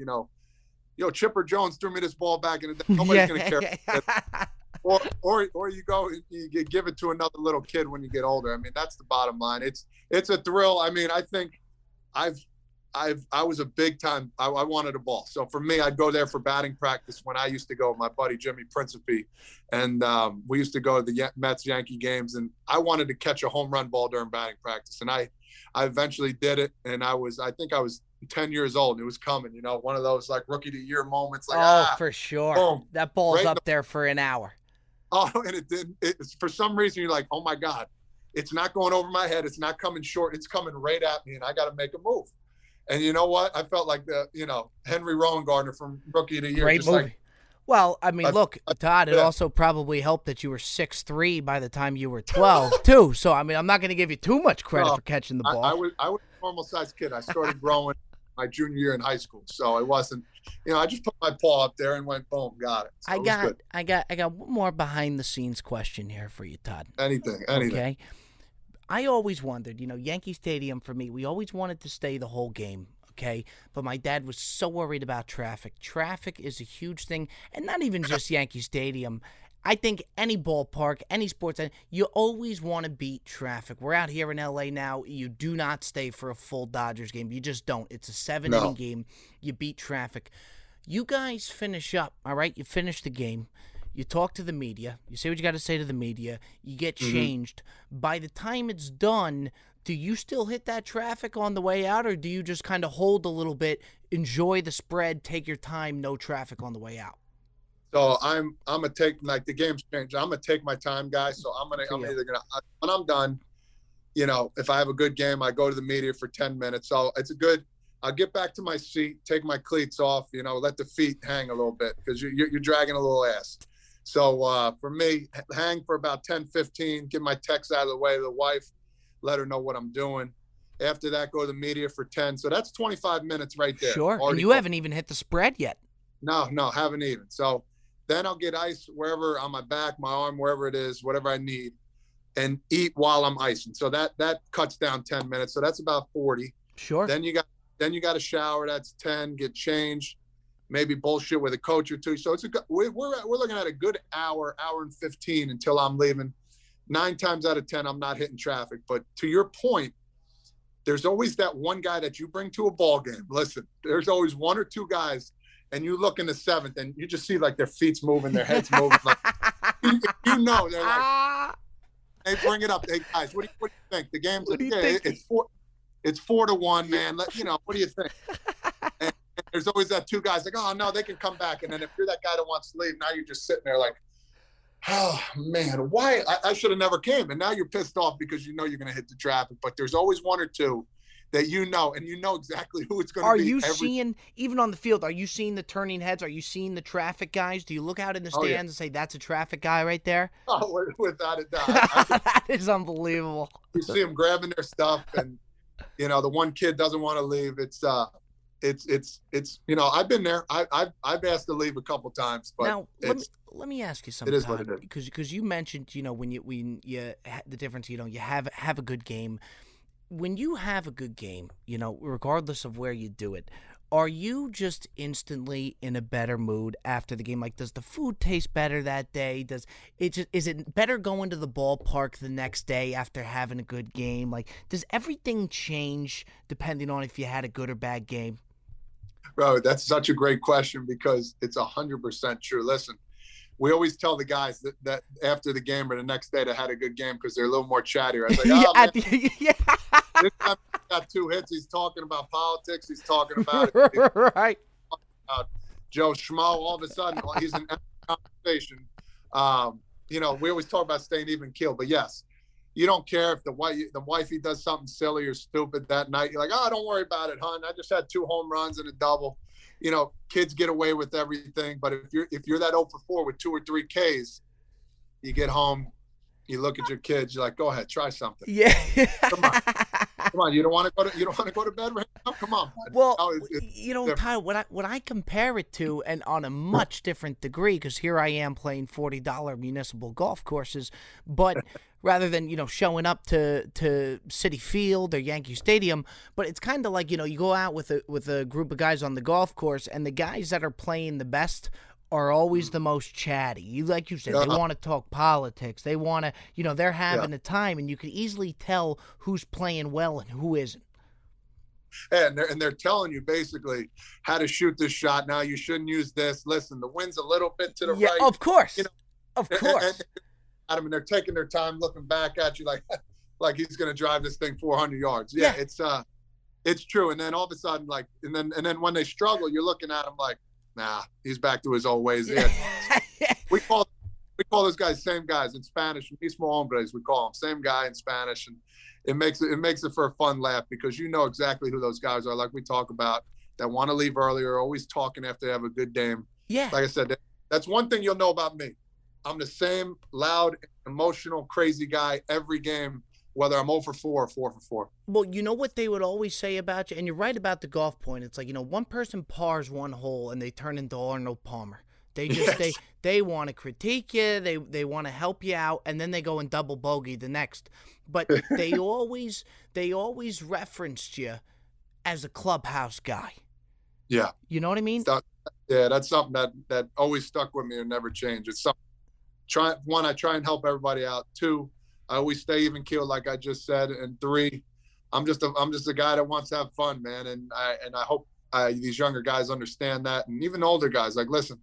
Chipper Jones threw me this ball back in the day. Nobody's going to care. Or you go, you give it to another little kid when you get older. I mean, that's the bottom line. It's a thrill. I mean, I think I was a big time. I wanted a ball. So for me, I'd go there for batting practice when I used to go with my buddy Jimmy Principe, and we used to go to the Mets Yankee games. And I wanted to catch a home run ball during batting practice, and I eventually did it. And I think I was 10 years old. And it was coming. One of those like rookie of the year moments. Like, for sure. Boom, that ball's right up there for an hour. Oh, and it didn't. For some reason, you're like, oh my God, it's not going over my head. It's not coming short. It's coming right at me, and I got to make a move. And you know what? I felt like Henry Rowan-Gardner from Rookie of the Year. Great movie. Well, I mean, look, Todd, it also probably helped that you were 6'3" by the time you were 12, too. So, I mean, I'm not going to give you too much credit for catching the ball. I was a normal-sized kid. I started growing my junior year in high school, so it wasn't. I just put my paw up there and went, boom, got it. So I got one more behind-the-scenes question here for you, Todd. Anything. Okay. I always wondered, Yankee Stadium for me, we always wanted to stay the whole game, okay? But my dad was so worried about traffic. Traffic is a huge thing, and not even just Yankee Stadium. I think any ballpark, any sports, you always want to beat traffic. We're out here in L.A. now. You do not stay for a full Dodgers game. You just don't. It's a 7-inning game. You beat traffic. You guys finish up, all right? You finish the game. You talk to the media. You say what you got to say to the media. You get changed. By the time it's done, do you still hit that traffic on the way out, or do you just kind of hold a little bit, enjoy the spread, take your time, no traffic on the way out? So I'm gonna take, like, the game's changed. I'm gonna take my time, guys. So I'm either gonna, when I'm done, you know, if I have a good game, I go to the media for 10 minutes. So it's I'll get back to my seat, take my cleats off, you know, let the feet hang a little bit because you're dragging a little ass. So for me, hang for about 10, 15, get my text out of the way to the wife, let her know what I'm doing. After that, go to the media for 10. So that's 25 minutes right there. Sure. And you haven't even hit the spread yet. No, haven't even. So then I'll get ice wherever, on my back, my arm, wherever it is, whatever I need, and eat while I'm icing. So that cuts down 10 minutes. So that's about 40. Sure. Then you got a shower. That's 10. Get changed. Maybe bullshit with a coach or two. So we're looking at a good hour and 15 until I'm leaving. 9 times out of 10, I'm not hitting traffic. But to your point, there's always that one guy that you bring to a ball game. Listen, there's always one or two guys, and you look in the 7th, and you just see like their feet's moving, their heads moving. Like, you know, they're like, hey, bring it up. Hey, guys, what do you think? The game's it's 4-1, man. What do you think? And there's always that two guys like, oh, no, they can come back. And then if you're that guy that wants to leave, now you're just sitting there like, oh, man, why? I should have never came. And now you're pissed off because you know you're going to hit the traffic. But there's always one or two that you know, and you know exactly who it's going to be. Are you seeing, even on the field, are you seeing the turning heads? Are you seeing the traffic guys? Do you look out in the stands and say, that's a traffic guy right there? Oh, without a doubt. That is unbelievable. You see them grabbing their stuff, and, you know, the one kid doesn't want to leave. It's you know, I've been there. I've asked to leave a couple times, but now let me ask you something. It is what it is. Because you mentioned, you know, when you the difference, you know, you have a good game. When you have a good game, you know, regardless of where you do it, are you just instantly in a better mood after the game? Like, does the food taste is it better going to the ballpark the next day after having a good game? Like, does everything change depending on if you had a good or bad game? Bro, that's such a great question because it's 100% true. Listen, we always tell the guys that after the game or the next day they had a good game because they're a little more chattier. I was like, oh, man, this time he got 2 hits. He's talking about politics. He's talking about right. Joe Schmo. All of a sudden, he's in conversation. You know, we always talk about staying even keel, but yes, you don't care if the wifey does something silly or stupid that night. You're like, oh, don't worry about it, hon. I just had 2 home runs and a double. You know, kids get away with everything, but if you're that 0 for 4 with 2 or 3 Ks, you get home, you look at your kids, you're like, go ahead, try something. Yeah. Come on. You don't want to go to bed right now? Come on, bud. Well, you know, Ty, what I compare it to, and on a much different degree, because here I am playing $40 municipal golf courses, but rather than, you know, showing up to Citi Field or Yankee Stadium, but it's kind of like, you know, you go out with a group of guys on the golf course, and the guys that are playing the best are always the most chatty. Like you said, they want to talk politics. They want to, you know, they're having a time, and you can easily tell who's playing well and who isn't. And they're telling you basically how to shoot this shot. Now you shouldn't use this. Listen, the wind's a little bit to the right. Yeah, of course. You know, of course. And they're taking their time looking back at you like he's going to drive this thing 400 yards. Yeah, it's true. And then all of a sudden, like, and then when they struggle, you're looking at them like, nah, he's back to his old ways. Yeah. we call those guys same guys in Spanish. Mismo hombres, we call them same guy in Spanish, and it makes it for a fun laugh because you know exactly who those guys are. Like we talk about that want to leave earlier, always talking after they have a good game. Yeah. Like I said, that's one thing you'll know about me. I'm the same loud, emotional, crazy guy every game, whether I'm 0 for 4 or 4 for 4. Well, you know what they would always say about you, and you're right about the golf point. It's like, you know, one person pars one hole and they turn into Arnold Palmer. They just they want to critique you, they want to help you out, and then they go and double bogey the next. But they always referenced you as a clubhouse guy. Yeah. You know what I mean? That's something that always stuck with me and never changed. It's something I try and help everybody out. 2, I always stay even keeled, like I just said. And 3, I'm just a guy that wants to have fun, man. And I hope these younger guys understand that, and even older guys. Like, listen,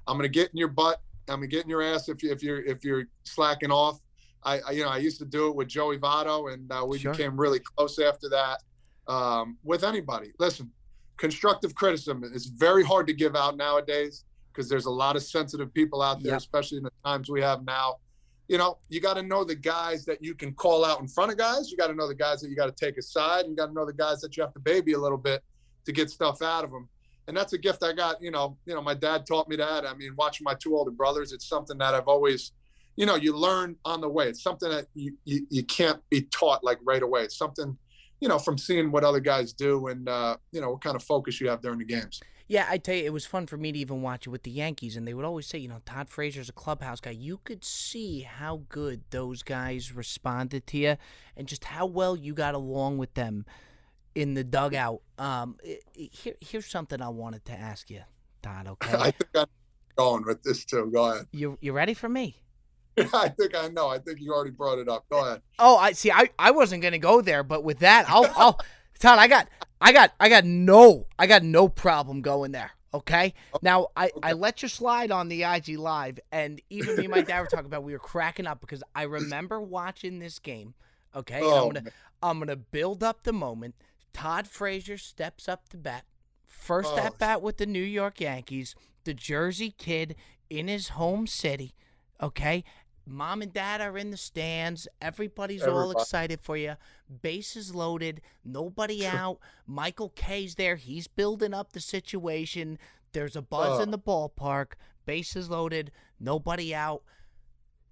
I'm gonna get in your butt. I'm gonna get in your ass if you're slacking off. I used to do it with Joey Votto, and we became really close after that. With anybody, listen, constructive criticism is very hard to give out nowadays because there's a lot of sensitive people out there, especially in the times we have now. You got to know the guys that you can call out in front of guys. You got to know the guys that you got to take aside. You got to know the guys that you have to baby a little bit to get stuff out of them. And that's a gift I got. My dad taught me that. I mean, watching my 2 older brothers, it's something that I've always, you learn on the way. It's something that you can't be taught like right away. It's something, from seeing what other guys do and, what kind of focus you have during the games. Yeah, I tell you, it was fun for me to even watch it with the Yankees, and they would always say, Todd Frazier's a clubhouse guy. You could see how good those guys responded to you and just how well you got along with them in the dugout. Here's something I wanted to ask you, Todd, okay? I think I'm going with this too. Go ahead. You ready for me? I think I know. I think you already brought it up. Go ahead. Oh, I wasn't going to go there, but with that, I'll Todd, I got no problem going there. Okay. Now I let you slide on the IG Live, and even me and my dad were talking about, we were cracking up because I remember watching this game. Okay. And I'm gonna build up the moment. Todd Frazier steps up to bat. First at bat with the New York Yankees, the Jersey kid in his home city. Okay. Mom and Dad are in the stands. Everybody's all excited for you. Bases loaded. Nobody out. Michael K's there. He's building up the situation. There's a buzz in the ballpark. Bases loaded. Nobody out.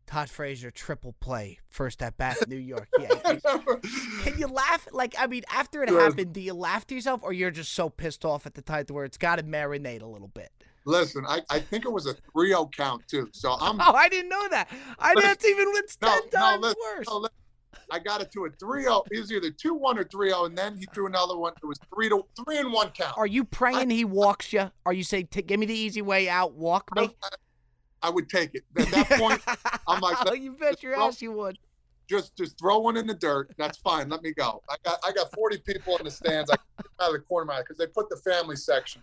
Todd Frazier, triple play. First at bat, New York Yankees. Can you laugh? After it happened, do you laugh to yourself, or you're just so pissed off at the time to where it's got to marinate a little bit? Listen, I think it was a 3-0 count too. So I didn't know that. That's even when it's 10 times worse. I got it to a 3-0. It was either 2-1 or 3-0, and then he threw another one. It was 3-1 count. Are you praying he walks you? Are you saying, give me the easy way out, walk me? I would take it. At that point, I'm like, you bet your ass you would. Just throw one in the dirt. That's fine. Let me go. I got 40 people in the stands. I get out of the corner of my eye because they put the family section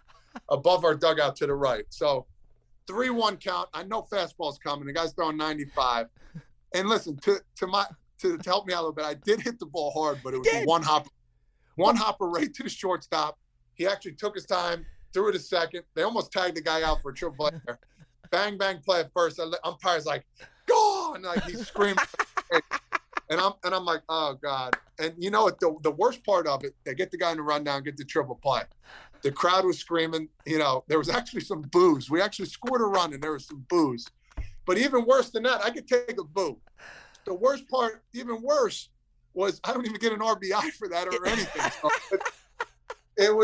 above our dugout to the right. So 3-1 count. I know fastball's coming. The guy's throwing 95. And listen, to help me out a little bit, I did hit the ball hard, but it was one hopper right to the shortstop. He actually took his time, threw it a second. They almost tagged the guy out for a triple play there. Bang, bang, play at first. Umpire's like, go! And like he's screaming. And I'm like, oh God. And you know what? The worst part of it, they get the guy in the rundown, get the triple play. The crowd was screaming. There was actually some boos. We actually scored a run, and there was some boos. But even worse than that, I could take a boo. The worst part, even worse, was I don't even get an RBI for that or anything. So it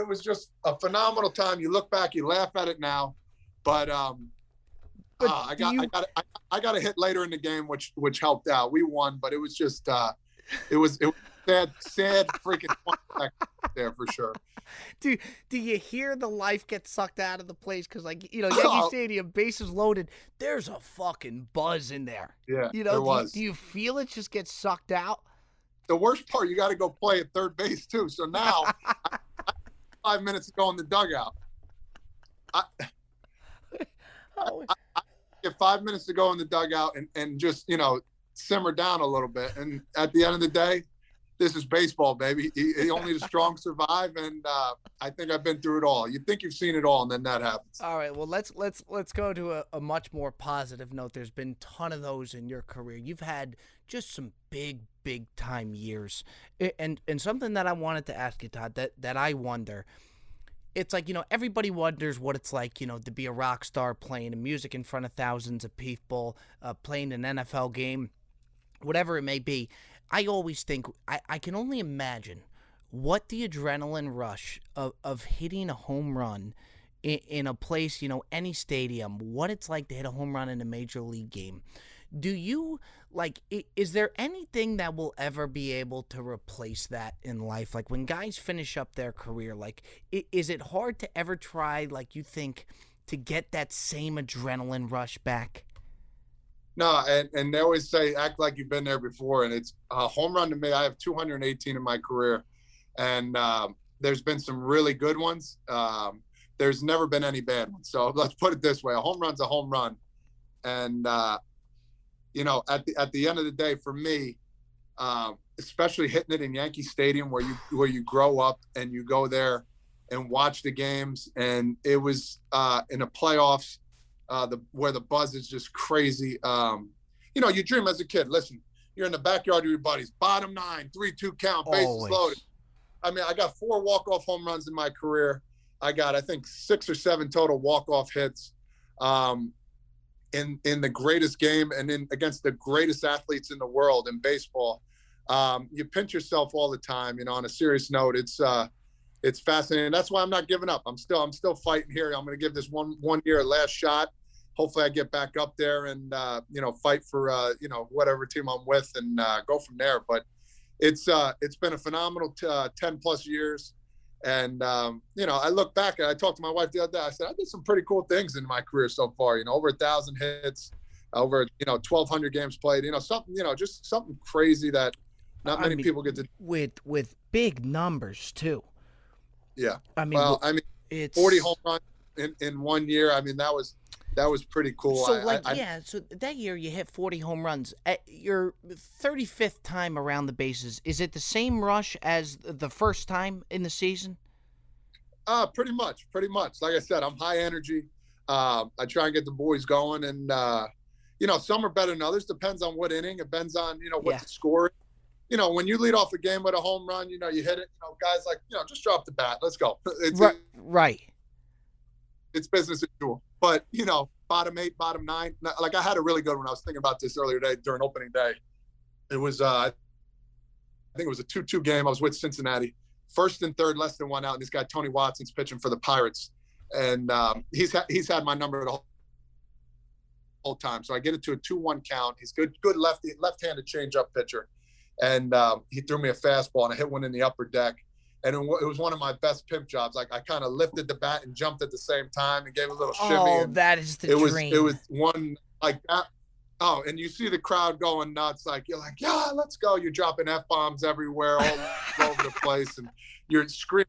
was just a phenomenal time. You look back, you laugh at it now, but I got a hit later in the game, which helped out. We won, but it was just it was sad freaking there for sure. Do you hear the life get sucked out of the place? Because Yankee Stadium, bases loaded. There's a fucking buzz in there. Yeah, there was. Do you feel it just get sucked out? The worst part, you got to go play at third base too. So now, 5 minutes to go in the dugout. I get 5 minutes to go in the dugout and just simmer down a little bit. And at the end of the day, this is baseball, baby. Only the strong survive, and I think I've been through it all. You think you've seen it all, and then that happens. All right, well, let's go to a much more positive note. There's been a ton of those in your career. You've had just some big time years, and something that I wanted to ask you, Todd, that I wonder. It's like, everybody wonders what it's like, to be a rock star playing music in front of thousands of people, playing an NFL game, whatever it may be. I always think, I can only imagine what the adrenaline rush of hitting a home run in a place, any stadium, what it's like to hit a home run in a major league game. Do you, is there anything that will ever be able to replace that in life? Like when guys finish up their career, is it hard to ever try, you think, to get that same adrenaline rush back? No, and they always say, act like you've been there before. And it's a home run to me. I have 218 in my career. And there's been some really good ones. There's never been any bad ones. So let's put it this way. A home run's a home run. And, you know, at the end of the day, for me, especially hitting it in Yankee Stadium where you grow up and you go there and watch the games. And it was in the playoffs, where the buzz is just crazy. You know, you dream as a kid. Listen, you're in the backyard of your buddies. Bottom 9, 3-2 count, bases loaded. I mean, I got 4 walk-off home runs in my career. I got, I think, 6 or 7 total walk-off hits in the greatest game and against the greatest athletes in the world in baseball. You pinch yourself all the time. You know, on a serious note, it's fascinating. That's why I'm not giving up. I'm still fighting here. I'm going to give this one year a last shot. Hopefully I get back up there and, you know, fight for, you know, whatever team I'm with and go from there. But it's been a phenomenal 10 plus years. And, you know, I look back and I talked to my wife the other day. I said, I did some pretty cool things in my career so far, you know, over 1,000 hits, over, you know, 1,200 games played, you know, something, you know, just something crazy that not many people get to with big numbers too. Yeah. I mean, well, I mean, it's 40 home runs in 1 year. I mean, that was pretty cool. So so that year you hit 40 home runs. At your 35th time around the bases, is it the same rush as the first time in the season? Pretty much. Like I said, I'm high energy. I try and get the boys going, and you know, some are better than others. Depends on what inning. It depends on, you know, what the score is. You know, when you lead off a game with a home run, you know, you hit it. You know, guys like, you know, just drop the bat. Let's go. Right. It's business as usual. But, you know, bottom 8, bottom 9. Like, I had a really good one. I was thinking about this earlier today during opening day. It was, I think it was a 2-2 game. I was with Cincinnati. First and third, less than 1 out. And this guy, Tony Watson's pitching for the Pirates. And he's had my number the whole time. So I get it to a 2-1 count. He's good left-handed change-up pitcher. And he threw me a fastball, and I hit one in the upper deck. And it was one of my best pimp jobs. Like, I kind of lifted the bat and jumped at the same time and gave a little shimmy. Oh, that is the dream. It was one like that. Oh, and you see the crowd going nuts. Like, you're like, yeah, let's go. You're dropping F-bombs everywhere, all over the place. And you're screaming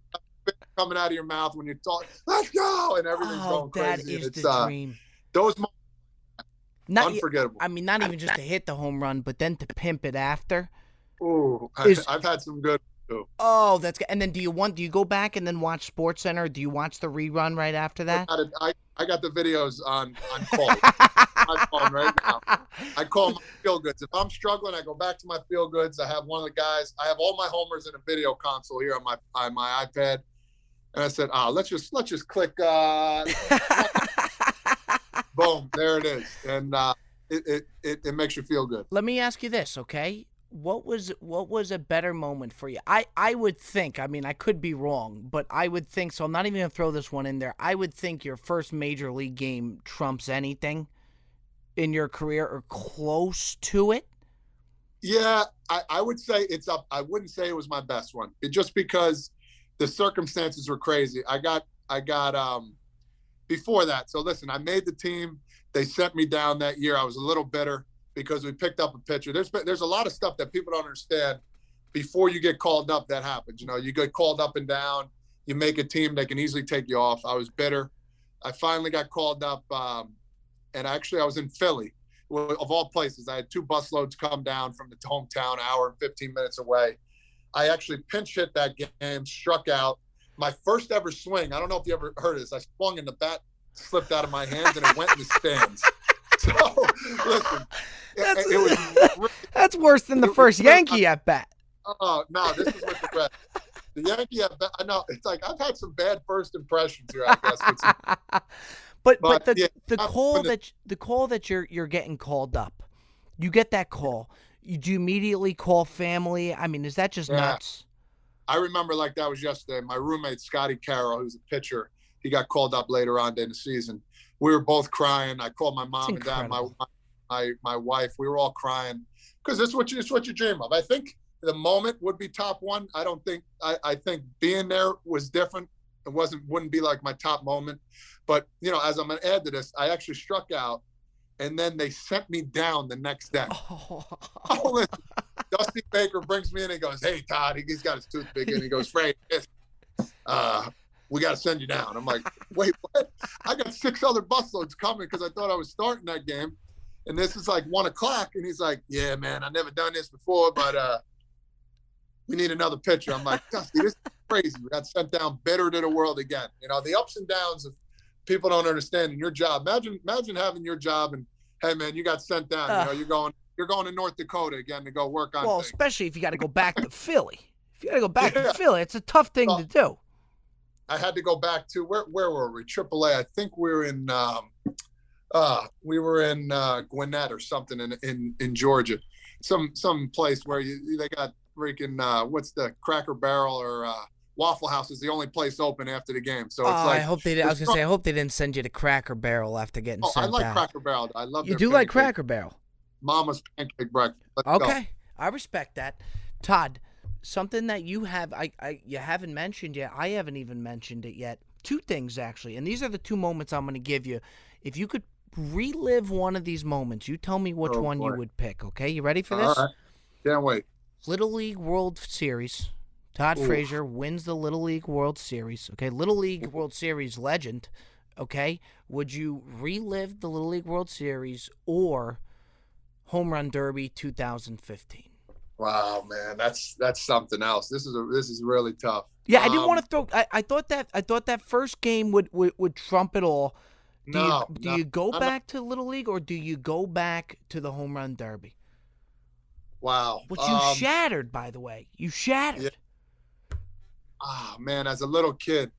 coming out of your mouth when you talk, let's go. And everything's going crazy. That is the dream. Those moments, unforgettable. I mean, not even just to hit the home run, but then to pimp it after. Ooh, I've had some good. Too. Oh, that's good. And then do you go back and then watch SportsCenter? Do you watch the rerun right after that? I got the videos on call. My phone right now. I call my feel goods. If I'm struggling, I go back to my feel goods. I have one of the guys. I have all my homers in a video console here on my iPad. And I said, let's just click. Boom, there it is, and it makes you feel good. Let me ask you this, okay? What was a better moment for you? I would think, I mean, I could be wrong, but I would think, so I'm not even going to throw this one in there. I would think your first major league game trumps anything in your career or close to it. Yeah, I would say it's up. I wouldn't say it was my best one. Just because the circumstances were crazy. I got before that. So listen, I made the team. They sent me down that year. I was a little bitter because we picked up a pitcher. There's a lot of stuff that people don't understand before you get called up that happens. You know, you get called up and down, you make a team, they can easily take you off. I was bitter. I finally got called up, and actually I was in Philly. Of all places, I had 2 bus loads come down from the hometown, an hour and 15 minutes away. I actually pinch hit that game, struck out. My first ever swing, I don't know if you ever heard of this, I swung and the bat slipped out of my hands and it went in the stands. So, listen, that's worse than the first Yankee at bat. Oh, no, this is with the Reds. The Yankee at bat, I know, it's like I've had some bad first impressions here, I guess. But the call that you're getting called up, you get that call. Do you immediately call family? I mean, is that just nuts? I remember like that was yesterday. My roommate, Scotty Carroll, who's a pitcher, he got called up later on in the season. We were both crying. I called my mom and dad, my wife. We were all crying because it's what you dream of. I think the moment would be top one. I think being there was different. It wouldn't be like my top moment. But, you know, as I'm going to add to this, I actually struck out and then they sent me down the next day. Oh. Oh, listen, Dusty Baker brings me in and goes, "Hey, Todd," he's got his toothpick in. He goes, "Frazier, we got to send you down." I'm like, "Wait, what?" I got 6 other busloads coming because I thought I was starting that game. And this is like 1 o'clock. And he's like, "Yeah, man, I've never done this before, but we need another pitcher." I'm like, "Dusty, this is crazy." We got sent down bitter to the world again. You know, the ups and downs of people don't understand in your job. Imagine having your job and, hey, man, you got sent down. You know, you're going to North Dakota again to go work on things. Especially if you got to go back to Philly. If you got to go back to Philly, it's a tough thing to do. I had to go back to where were we? AAA. I think we were in Gwinnett or something in Georgia, some place where they got freaking what's the Cracker Barrel or Waffle House is the only place open after the game. So it's like, I hope they did. I was gonna say I hope they didn't send you to Cracker Barrel after getting sent I like down. Cracker Barrel. I love. You do like Cracker Barrel. Mama's pancake breakfast. Let's Okay, go. I respect that. Todd, something that you have you haven't mentioned yet. I haven't even mentioned it yet. 2 things actually, and these are the 2 moments I'm going to give you. If you could relive one of these moments, you tell me which one you would pick. Okay, you ready for this? All right. Can't wait. Little League World Series. Todd Frazier wins the Little League World Series. Okay, Little League World Series legend. Okay, would you relive the Little League World Series or Home Run Derby 2015? Wow, man, that's something else. This is really tough. Yeah, I didn't want to throw. I thought that first game would trump it all. Do you go back to Little League or do you go back to the Home Run Derby? Wow. Which you shattered, by the way. You shattered. Yeah. Man, as a little kid,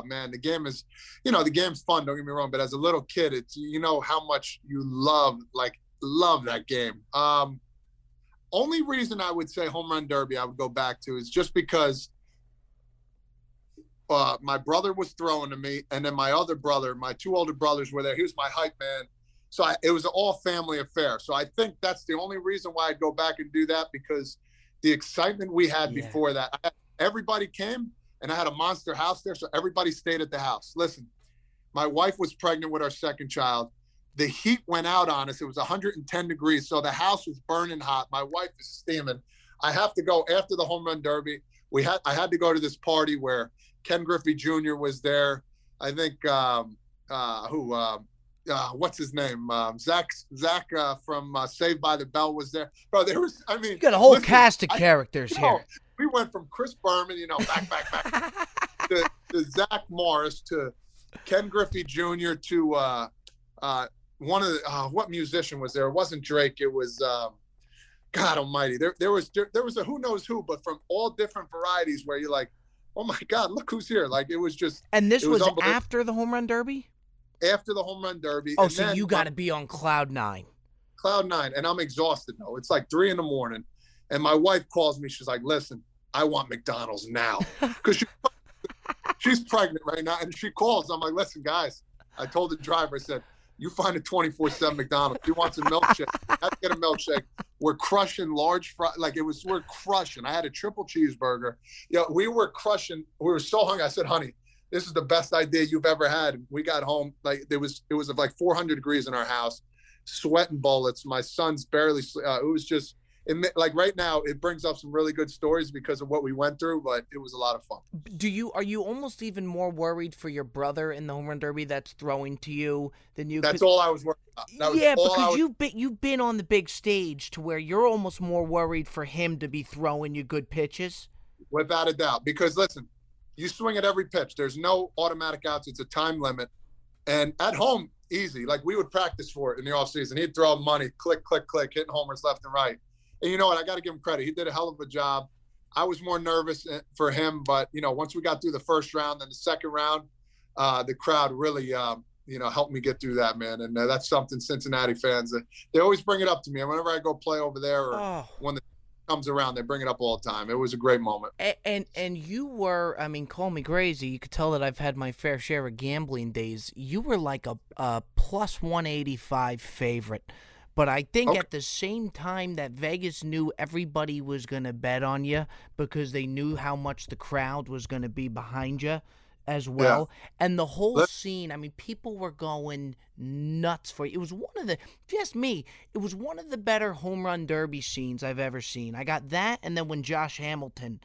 man, the game is, the game's fun. Don't get me wrong, but as a little kid, it's how much you love that game. Only reason I would say Home Run Derby I would go back to is just because my brother was throwing to me, and then my other brother, my 2 older brothers were there. He was my hype man. So it was an all-family affair. So I think that's the only reason why I'd go back and do that, because the excitement we had before that. Everybody came, and I had a monster house there, so everybody stayed at the house. Listen, my wife was pregnant with our second child. The heat went out on us. It was 110 degrees, so the house was burning hot. My wife is steaming. I have to go after the Home Run Derby. I had to go to this party where Ken Griffey Jr. was there. I think what's his name? Zach from Saved by the Bell was there. Bro, you got a whole cast of characters here. We went from Chris Berman, back to Zach Morris to Ken Griffey Jr. to one of the what musician was there? It wasn't Drake. It was God Almighty. There was a who knows who, but from all different varieties where you're like, oh my God, look who's here! Like it was just. And this was after the Home Run Derby. After the Home Run Derby. Oh, so you got to be on cloud 9. Cloud 9, and I'm exhausted though. It's like 3 a.m, and my wife calls me. She's like, "Listen, I want McDonald's now," because she's pregnant right now, and she calls. I'm like, "Listen, guys," I told the driver, I said, "You find a 24/7 McDonald's. If you want some milkshake, I have to get a milkshake." We're crushing large fry, we're crushing. I had a triple cheeseburger. We were crushing. We were so hungry. I said, "Honey, this is the best idea you've ever had." We got home, it was like 400 degrees in our house, sweating bullets. My son's barely. It was just. Right now, it brings up some really good stories because of what we went through, but it was a lot of fun. Are you almost even more worried for your brother in the Home Run Derby that's throwing to you than you? That's all I was worried about. Because you've been on the big stage to where you're almost more worried for him to be throwing you good pitches. Without a doubt, because listen, you swing at every pitch. There's no automatic outs. It's a time limit, and at home, easy. Like we would practice for it in the off season. He'd throw money, click, click, click, hitting homers left and right. And you know what? I got to give him credit. He did a hell of a job. I was more nervous for him, but once we got through the first round, then the second round, the crowd really, helped me get through that, man. And that's something Cincinnati fans, they always bring it up to me. And whenever I go play over there or when the comes around, they bring it up all the time. It was a great moment. And you were, call me crazy. You could tell that I've had my fair share of gambling days. You were like a plus 185 favorite. But I think at the same time that Vegas knew everybody was going to bet on you because they knew how much the crowd was going to be behind you, as well. And the whole Let- scene, I mean, people were going nuts for it. It was one of the, if you ask me, it was one of the better home run derby scenes I've ever seen. I got that, and then when Josh Hamilton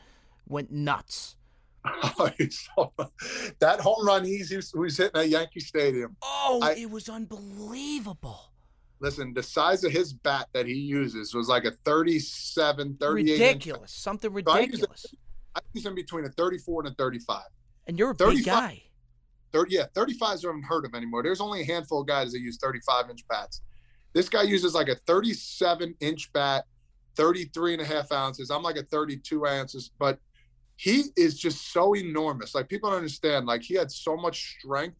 went nuts. That home run he was hitting at Yankee Stadium. Oh, it was unbelievable. Listen, the size of his bat that he uses was like a 37, 38 ridiculous. inch. Something ridiculous. I use him between a 34 and a 35. And you're a big guy. 35s are unheard of anymore. There's only a handful of guys that use 35-inch bats. This guy uses like a 37-inch bat, 33 and a half ounces. I'm like a 32 ounces, but he is just so enormous. Like, people don't understand. Like, he had so much strength,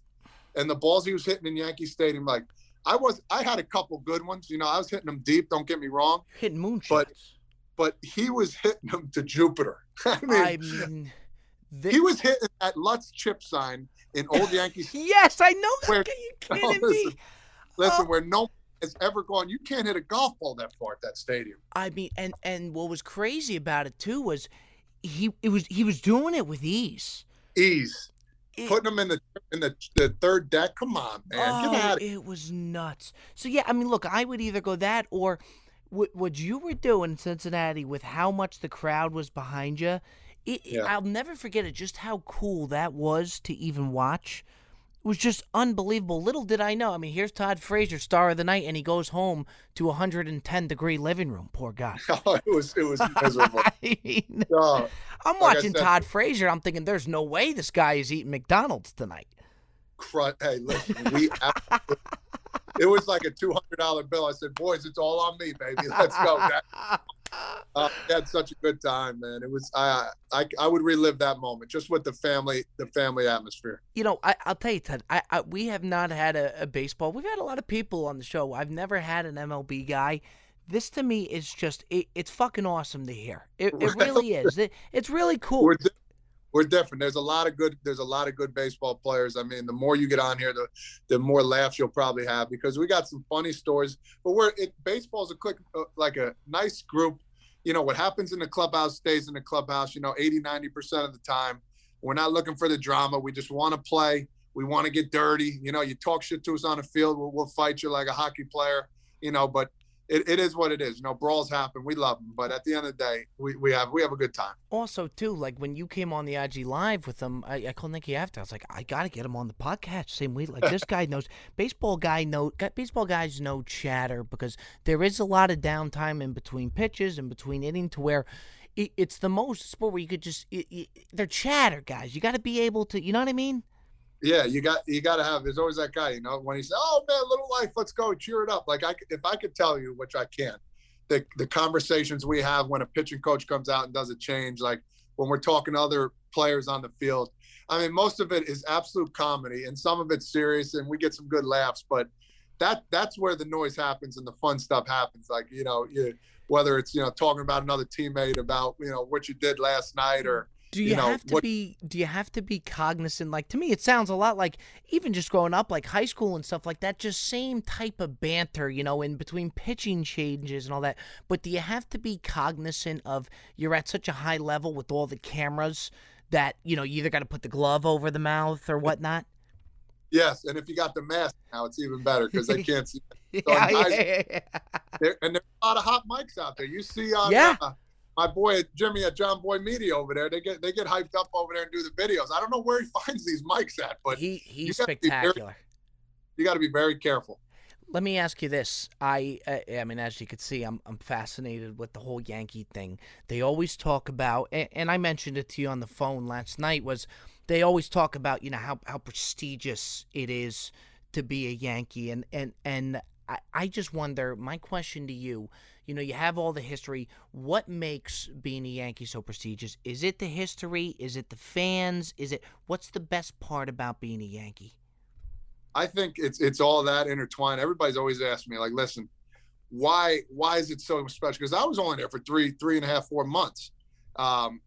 and the balls he was hitting in Yankee Stadium, like, I had a couple good ones. You know, I was hitting them deep. Don't get me wrong. Hitting moonshots. But he was hitting them to Jupiter. I mean he was hitting that Lutz chip sign in old Yankee Stadium. Yes, I know that. Are you kidding me? Listen, where no one has ever gone. You can't hit a golf ball that far at that stadium. I mean, and what was crazy about it too was he was doing it with ease. Putting them in the third deck. Come on, man. Get out of here. It was nuts. So yeah, I mean, look, I would either go that or what you were doing in Cincinnati with how much the crowd was behind you. I'll never forget it. Just how cool that was to even watch. It was just unbelievable. Little did I know. I mean, here's Todd Frazier, star of the night, and he goes home to a 110-degree living room. Poor guy. It was miserable. I mean, I'm watching Todd Frazier. I'm thinking, there's no way this guy is eating McDonald's tonight. Hey, listen, it was like a $200 bill. I said, boys, it's all on me, baby. Let's go. We had such a good time, man. It was I would relive that moment just with the family atmosphere. You know, I'll tell you, Ted, we have not had a baseball. We've had a lot of people on the show. I've never had an MLB guy. This to me is just it's fucking awesome to hear. It really is. It's really cool. We're different. There's a lot of good baseball players. I mean, the more you get on here, the more laughs you'll probably have, because we got some funny stories. But baseball's like a nice group. You know, what happens in the clubhouse stays in the clubhouse, 80-90% of the time. We're not looking for the drama. We just want to play. We want to get dirty. You know, you talk shit to us on the field, we'll fight you like a hockey player, but it is what it is. Brawls happen. We love them. But at the end of the day, we have a good time. Also, too, like when you came on the IG Live with them, I called Nicky after. I was like, I got to get him on the podcast same week. Like, this guy knows. Baseball guys know chatter, because there is a lot of downtime in between pitches and between hitting, to where it's the most sport where you could just they're chatter guys. You got to be able to, you know what I mean? Yeah, you got to have. There's always that guy, when he says, "Oh man, little life, let's go, cheer it up." Like, if I could tell you, which I can't, the conversations we have when a pitching coach comes out and does a change, like when we're talking to other players on the field. I mean, most of it is absolute comedy, and some of it's serious, and we get some good laughs. But that's where the noise happens and the fun stuff happens. Like, whether it's talking about another teammate, about what you did last night, or Do you have to be cognizant? Like, to me, it sounds a lot like even just growing up, like high school and stuff like that, just same type of banter, in between pitching changes and all that. But do you have to be cognizant of you're at such a high level with all the cameras that, you either got to put the glove over the mouth or whatnot? Yes, and if you got the mask now, it's even better because they can't see. So yeah. And there's a lot of hot mics out there. You see my boy Jimmy at John Boy Media over there, they get hyped up over there and do the videos. I don't know where he finds these mics at, but he's spectacular. You got to be very careful. Let me ask you this. I mean, as you can see, I'm fascinated with the whole Yankee thing. They always talk about, and I mentioned it to you on the phone last night, was they always talk about, how prestigious it is to be a Yankee. And I just wonder, my question to you, you have all the history. What makes being a Yankee so prestigious? Is it the history? Is it the fans? What's the best part about being a Yankee? I think it's all that intertwined. Everybody's always asked me, like, listen, why is it so special? Because I was only there for 3.5, 4 months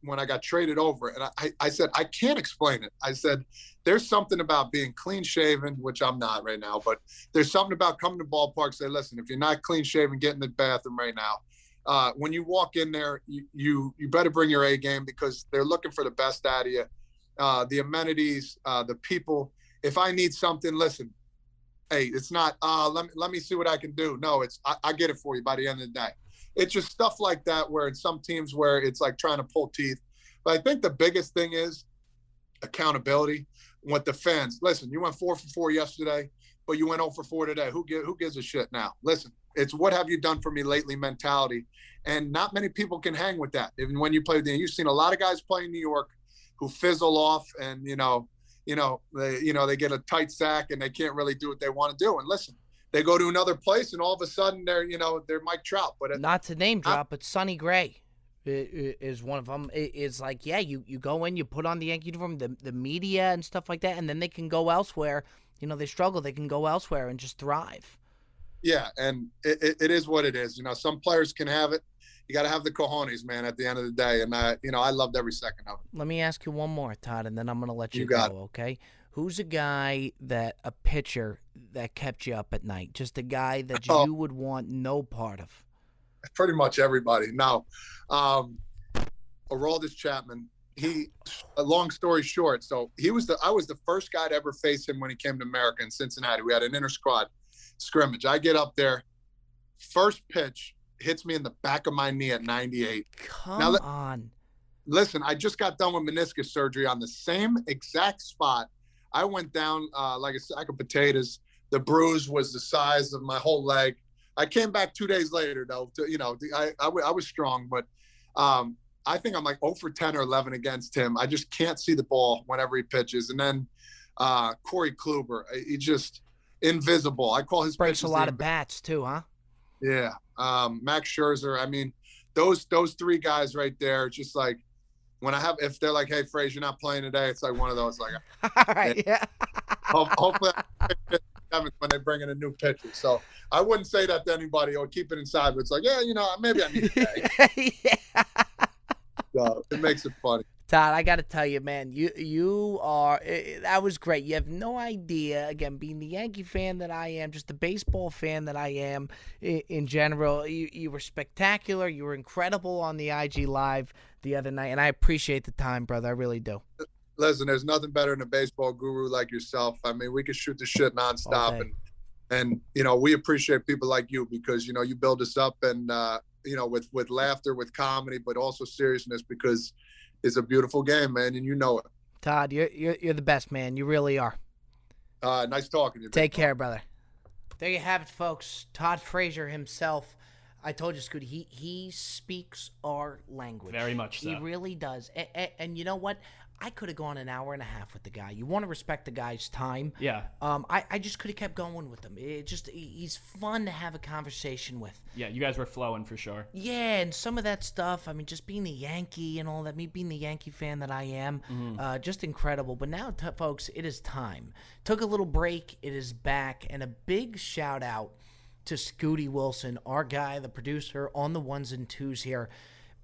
when I got traded over. And I said, I can't explain it. I said, there's something about being clean shaven, which I'm not right now, but there's something about coming to ballpark, say, listen, if you're not clean shaven, get in the bathroom right now. When you walk in there, you better bring your A game, because they're looking for the best out of you. the amenities, the people. If I need something, listen, hey, it's not, let me see what I can do. No, it's, I get it for you by the end of the day. It's just stuff like that where in some teams where it's like trying to pull teeth. But I think the biggest thing is accountability with the fans. Listen, you went 4 for 4 yesterday, but you went 0 for 4 today. Who gives a shit now? Listen, it's what have you done for me lately mentality. And not many people can hang with that. Even when you play the, you've seen a lot of guys play in New York who fizzle off and, they get a tight sack and they can't really do what they want to do. And listen, they go to another place and all of a sudden they're Mike Trout. But not to name drop, but Sonny Gray is one of them. It's like, yeah, you go in, you put on the Yankee uniform, the media and stuff like that, and then they can go elsewhere. They struggle. They can go elsewhere and just thrive. Yeah, and it is what it is. Some players can have it. You got to have the cojones, man, at the end of the day. And, I loved every second of it. Let me ask you one more, Todd, and then I'm going to let you go, okay? Who's a pitcher that kept you up at night? Just a guy that you would want no part of? Pretty much everybody. Now, Aroldis Chapman, a long story short, so I was the first guy to ever face him when he came to America in Cincinnati. We had an inter-squad scrimmage. I get up there, first pitch hits me in the back of my knee at 98. Come on. Listen, I just got done with meniscus surgery on the same exact spot. I went down like a sack of potatoes. The bruise was the size of my whole leg. I came back 2 days later, though. I was strong, but I think I'm like 0 for 10 or 11 against him. I just can't see the ball whenever he pitches. And then Corey Kluber, he just invisible. I call his breaks a lot of bats too, huh? Yeah. Max Scherzer. I mean, those 3 guys right there, just like if they're like, hey, Frazier, you're not playing today, it's like one of those, like, all right, yeah. Hopefully when they bring in a new pitcher. So I wouldn't say that to anybody or keep it inside, but it's like, yeah, maybe I need a day. Yeah. So it makes it funny. Todd, I got to tell you, man, you are that was great. You have no idea, again, being the Yankee fan that I am, just the baseball fan that I am in general, you were spectacular. You were incredible on the IG Live the other night, and I appreciate the time, brother. I really do. Listen, there's nothing better than a baseball guru like yourself. I mean, we can shoot the shit nonstop, and we appreciate people like you because, you build us up and, with laughter, with comedy, but also seriousness because it's a beautiful game, man, and you know it. Todd, you're the best, man. You really are. Nice talking to you. Take care, brother. There you have it, folks. Todd Frazier himself. I told you, Scooty, he speaks our language. Very much so. He really does. And you know what? I could have gone an hour and a half with the guy. You want to respect the guy's time. Yeah. I just could have kept going with him. He's fun to have a conversation with. Yeah, you guys were flowing for sure. Yeah, and some of that stuff, I mean, just being the Yankee and all that, me being the Yankee fan that I am, just incredible. But now, folks, it is time. Took a little break. It is back. And a big shout out to Scooty Wilson, our guy, the producer on the ones and twos here,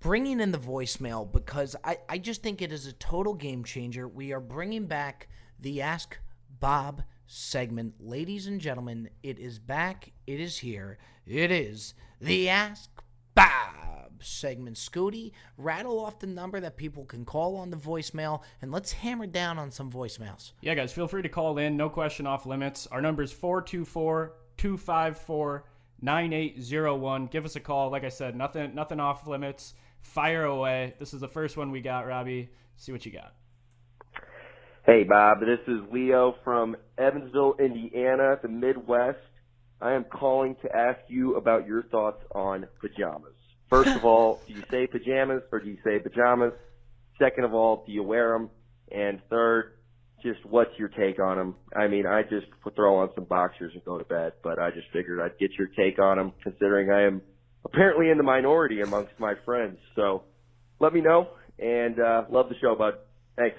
bringing in the voicemail because I just think it is a total game changer. We are bringing back the Ask Bob segment. Ladies and gentlemen, it is back. It is here. It is the Ask Bob segment. Scooty, rattle off the number that people can call on the voicemail, and let's hammer down on some voicemails. Yeah, guys, feel free to call in. No question off limits. Our number is 424-254-9801. Give us a call. Like I said, nothing off limits. Fire away. This is the first one we got, Robbie. See what you got. Hey, Bob. This is Leo from Evansville, Indiana, the Midwest. I am calling to ask you about your thoughts on pajamas. First of all, do you say pajamas or do you say pajamas? Second of all, do you wear them? And third, just what's your take on them? I mean, I just throw on some boxers and go to bed, but I just figured I'd get your take on them considering I am apparently in the minority amongst my friends. So let me know, and love the show, bud. Thanks.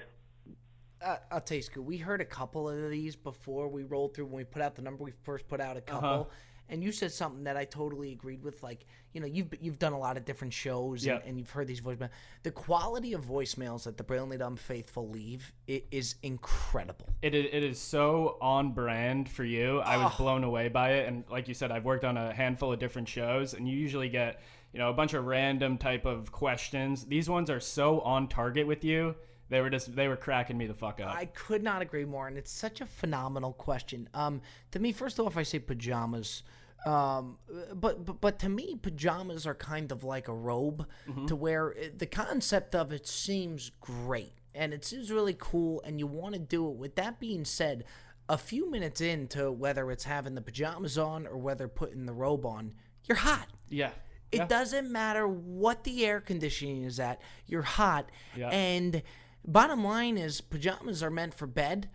I'll tell you, Scoot, we heard a couple of these before we rolled through when we put out the number. We first put out a couple, and you said something that I totally agreed with. Like, you've done a lot of different shows, and you've heard these voicemails. The quality of voicemails that the Brilliantly Dumb faithful leave is incredible. It is so on brand for you. I was blown away by it, and like you said, I've worked on a handful of different shows, and you usually get a bunch of random type of questions. These ones are so on target with you They were cracking me the fuck up. I could not agree more, and it's such a phenomenal question. To me, first off, I say pajamas. But to me, pajamas are kind of like a robe, to where the concept of it seems great, and it seems really cool, and you want to do it. With that being said, a few minutes into whether it's having the pajamas on or whether putting the robe on, you're hot. Yeah. It doesn't matter what the air conditioning is at. You're hot. Yeah. And bottom line is pajamas are meant for bed.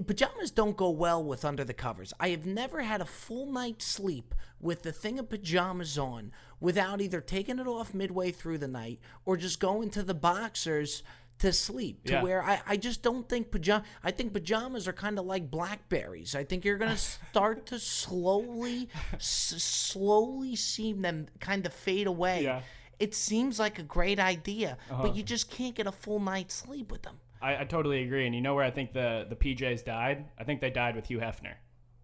Pajamas don't go well with under the covers. I have never had a full night's sleep with the thing of pajamas on without either taking it off midway through the night or just going to the boxers to sleep, to where I just don't think I think pajamas are kind of like blackberries. I think you're going to start to slowly see them kind of fade away. Yeah. It seems like a great idea, but you just can't get a full night's sleep with them. I totally agree. And you know where I think the PJs died? I think they died with Hugh Hefner.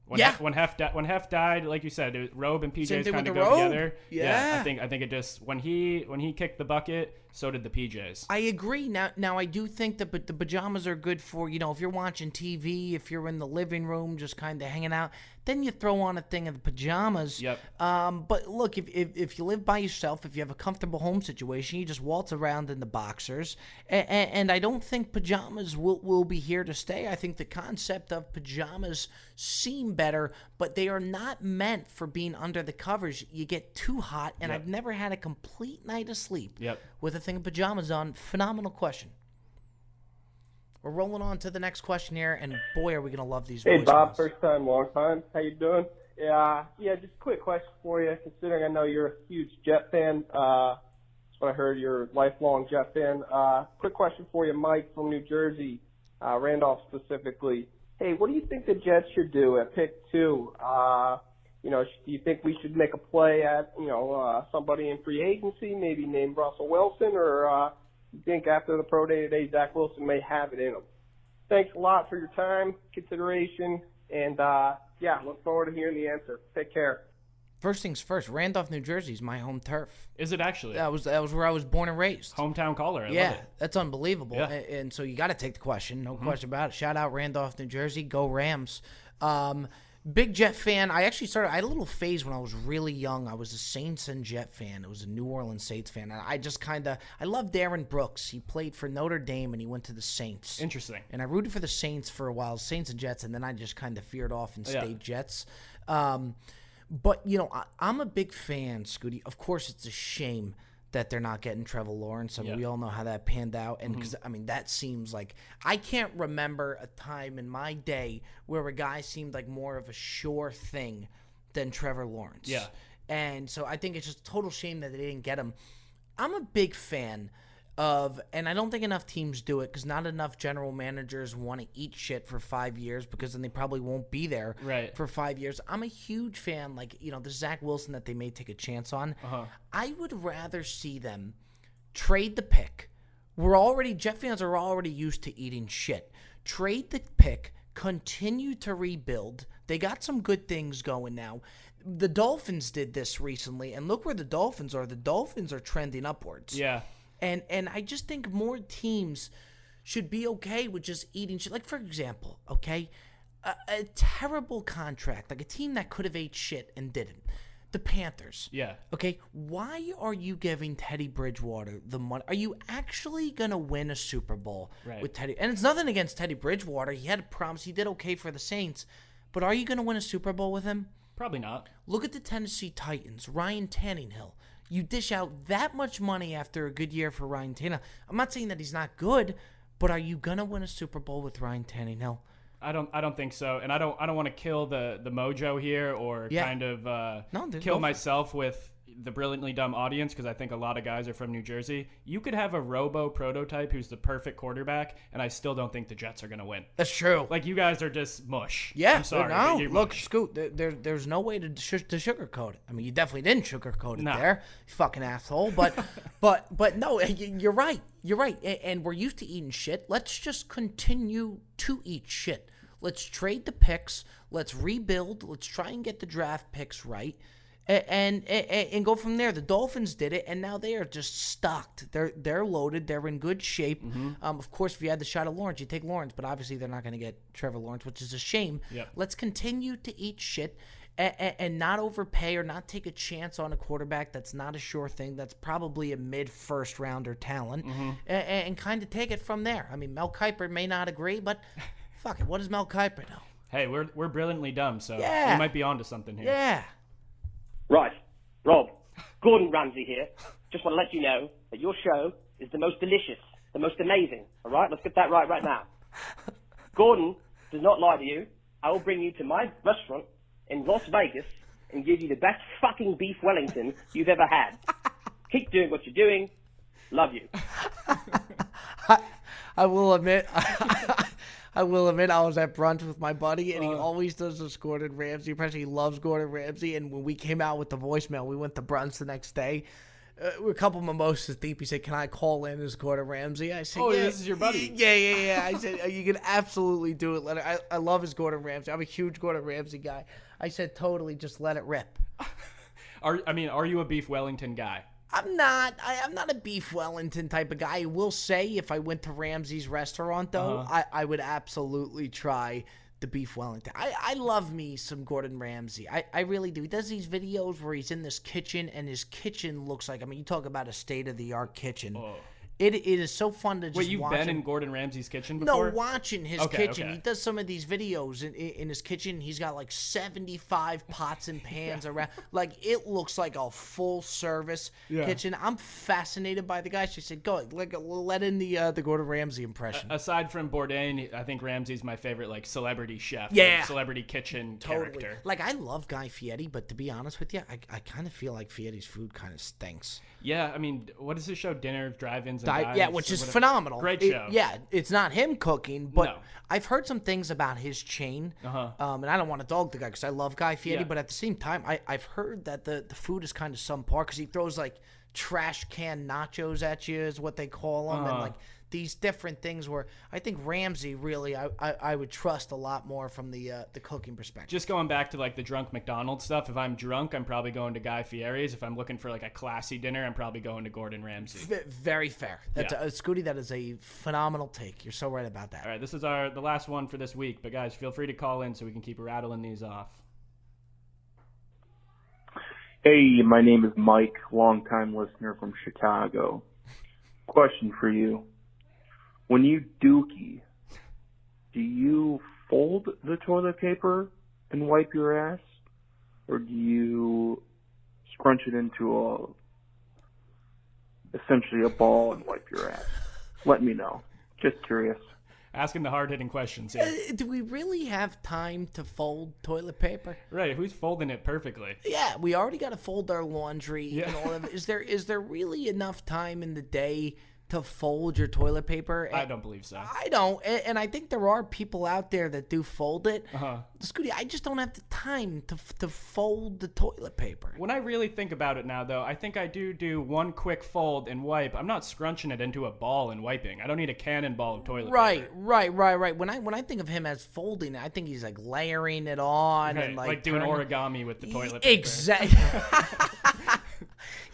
When Hef died, like you said, robe and PJs kind of go together. Yeah. I think it just when he kicked the bucket, so did the PJs. I agree. Now I do think that the pajamas are good for, if you're watching TV, if you're in the living room just kind of hanging out, then you throw on a thing of the pajamas. Yep. But look, if you live by yourself, if you have a comfortable home situation, you just waltz around in the boxers. And I don't think pajamas will be here to stay. I think the concept of pajamas seem better, but they are not meant for being under the covers. You get too hot, and I've never had a complete night of sleep with a thing of pajamas on. Phenomenal question. We're rolling on to the next question here, and boy, are we going to love these Hey, voicemails. Bob, first time, long time. How you doing? Yeah, just a quick question for you, considering I know you're a huge Jet fan. That's what I heard, you're a lifelong Jet fan. Quick question for you, Mike from New Jersey, Randolph specifically. Hey, what do you think the Jets should do at pick 2? Do you think we should make a play at, somebody in free agency, maybe named Russell Wilson, or you think after the pro day today, Zach Wilson may have it in him? Thanks a lot for your time, consideration, and look forward to hearing the answer. Take care. First things first, Randolph, New Jersey is my home turf. Is it actually? That was where I was born and raised. Hometown caller. I love it. That's unbelievable. Yeah. And so you got to take the question, no question about it. Shout out Randolph, New Jersey. Go Rams. Big Jet fan. I had a little phase when I was really young. I was a Saints and Jet fan. I was a New Orleans Saints fan. And I loved Aaron Brooks. He played for Notre Dame and he went to the Saints. Interesting. And I rooted for the Saints for a while, Saints and Jets, and then I just kind of veered off and stayed Jets. But, I'm a big fan, Scooty. Of course, it's a shame that they're not getting Trevor Lawrence. I mean, we all know how that panned out. And because, that seems like – I can't remember a time in my day where a guy seemed like more of a sure thing than Trevor Lawrence. Yeah. And so I think it's just a total shame that they didn't get him. I'm a big fan of – and I don't think enough teams do it because not enough general managers want to eat shit for 5 years because then they probably won't be there for 5 years. I'm a huge fan, the Zach Wilson that they may take a chance on. I would rather see them trade the pick. Jet fans are already used to eating shit. Trade the pick, continue to rebuild. They got some good things going now. The Dolphins did this recently, and look where the Dolphins are. The Dolphins are trending upwards. Yeah. And I just think more teams should be okay with just eating shit. Like, for example, okay, a terrible contract, like a team that could have ate shit and didn't. The Panthers. Yeah. Okay, why are you giving Teddy Bridgewater the money? Are you actually going to win a Super Bowl with Teddy? And it's nothing against Teddy Bridgewater. He had a promise. He did okay for the Saints. But are you going to win a Super Bowl with him? Probably not. Look at the Tennessee Titans. Ryan Tannehill. You dish out that much money after a good year for Ryan Tannehill. I'm not saying that he's not good, but are you gonna win a Super Bowl with Ryan Tannehill? I don't think so, and I don't want to kill the mojo here or kind of kill myself with the brilliantly dumb audience because I think a lot of guys are from New Jersey. You could have a robo prototype who's the perfect quarterback, and I still don't think the Jets are gonna win. That's true. Like you guys are just mush. Yeah, I'm sorry. No, You're look, mush. Scoot, there's no way to sugarcoat it. I mean, you definitely didn't sugarcoat it there, you fucking asshole. But but no, you're right. You're right. And we're used to eating shit. Let's just continue to eat shit. Let's trade the picks. Let's rebuild. Let's try and get the draft picks right. and go from there. The Dolphins did it, and now they are just stocked. They're loaded. They're in good shape. Of course, if you had the shot of Lawrence, you take Lawrence, but obviously they're not going to get Trevor Lawrence, which is a shame. Yep. Let's continue to eat shit and not overpay or not take a chance on a quarterback that's not a sure thing, that's probably a mid-first rounder talent, and kind of take it from there. I mean, Mel Kiper may not agree, but fuck it. What does Mel Kiper know? Hey, we're brilliantly dumb, so Yeah. we might be onto something here. Yeah. Right. Rob, Gordon Ramsay here. Just want to let you know that your show is the most delicious, the most amazing. All right? Let's get that right now. Gordon does not lie to you. I will bring you to my restaurant in Las Vegas and give you the best fucking beef Wellington you've ever had. Keep doing what you're doing. Love you. I will admit, I was at brunch with my buddy, and he always does this Gordon Ramsay impression. He loves Gordon Ramsay, and when we came out with the voicemail, we went to brunch the next day. We're a couple mimosas deep. He said, "Can I call in as Gordon Ramsay?" I said, Oh, yeah, this is your buddy. Yeah. I said, "You can absolutely do it. I love his Gordon Ramsay. I'm a huge Gordon Ramsay guy." I said, "Totally, just let it rip." Are you a beef Wellington guy? I'm not a beef Wellington type of guy. I will say, if I went to Ramsay's restaurant, though, I would absolutely try the beef Wellington. I love me some Gordon Ramsay. I really do. He does these videos where he's in this kitchen, and his kitchen looks like, I mean, you talk about a state-of-the-art kitchen. Oh. It is so fun to just Wait, you've watch been him. in Gordon Ramsay's kitchen before? No, watching his kitchen. He does some of these videos in his kitchen. He's got like 75 pots and pans around. Like, it looks like a full-service kitchen. I'm fascinated by the guy. She said, go, let in the Gordon Ramsay impression. Aside from Bourdain, I think Ramsay's my favorite, like, celebrity chef. Yeah. Like, celebrity kitchen character. Like, I love Guy Fieri, but to be honest with you, I kind of feel like Fieri's food kind of stinks. Yeah, I mean, what is his show? Dinner, Drive-Ins, and Dives? Yeah, which is phenomenal. Great show. It's not him cooking, but No. I've heard some things about his chain, and I don't want to dog the guy because I love Guy Fieri, but at the same time, I've heard that the food is kind of subpar because he throws like trash can nachos at you is what they call them, and like these different things where I think Ramsay really I would trust a lot more from the cooking perspective. Just going back to like the drunk McDonald's stuff, if I'm drunk, I'm probably going to Guy Fieri's. If I'm looking for like a classy dinner, I'm probably going to Gordon Ramsay. Very fair. That's Scooty, that is a phenomenal take. You're so right about that. All right, this is the last one for this week, but guys, feel free to call in so we can keep rattling these off. Hey, my name is Mike, longtime listener from Chicago. Question for you. When you dookie, do you fold the toilet paper and wipe your ass? Or do you scrunch it into essentially a ball and wipe your ass? Let me know. Just curious. Asking the hard-hitting questions here. Do we really have time to fold toilet paper? Right, who's folding it perfectly? Yeah, we already got to fold our laundry and all of it. Is there really enough time in the day to fold your toilet paper? I don't believe so. I don't, and I think there are people out there that do fold it. Scooty, I just don't have the time to fold the toilet paper. When I really think about it now, though, I think I do one quick fold and wipe. I'm not scrunching it into a ball and wiping. I don't need a cannonball of toilet paper. Right. When I think of him as folding, I think he's like layering it on and like doing turning... origami with the toilet paper. Exactly.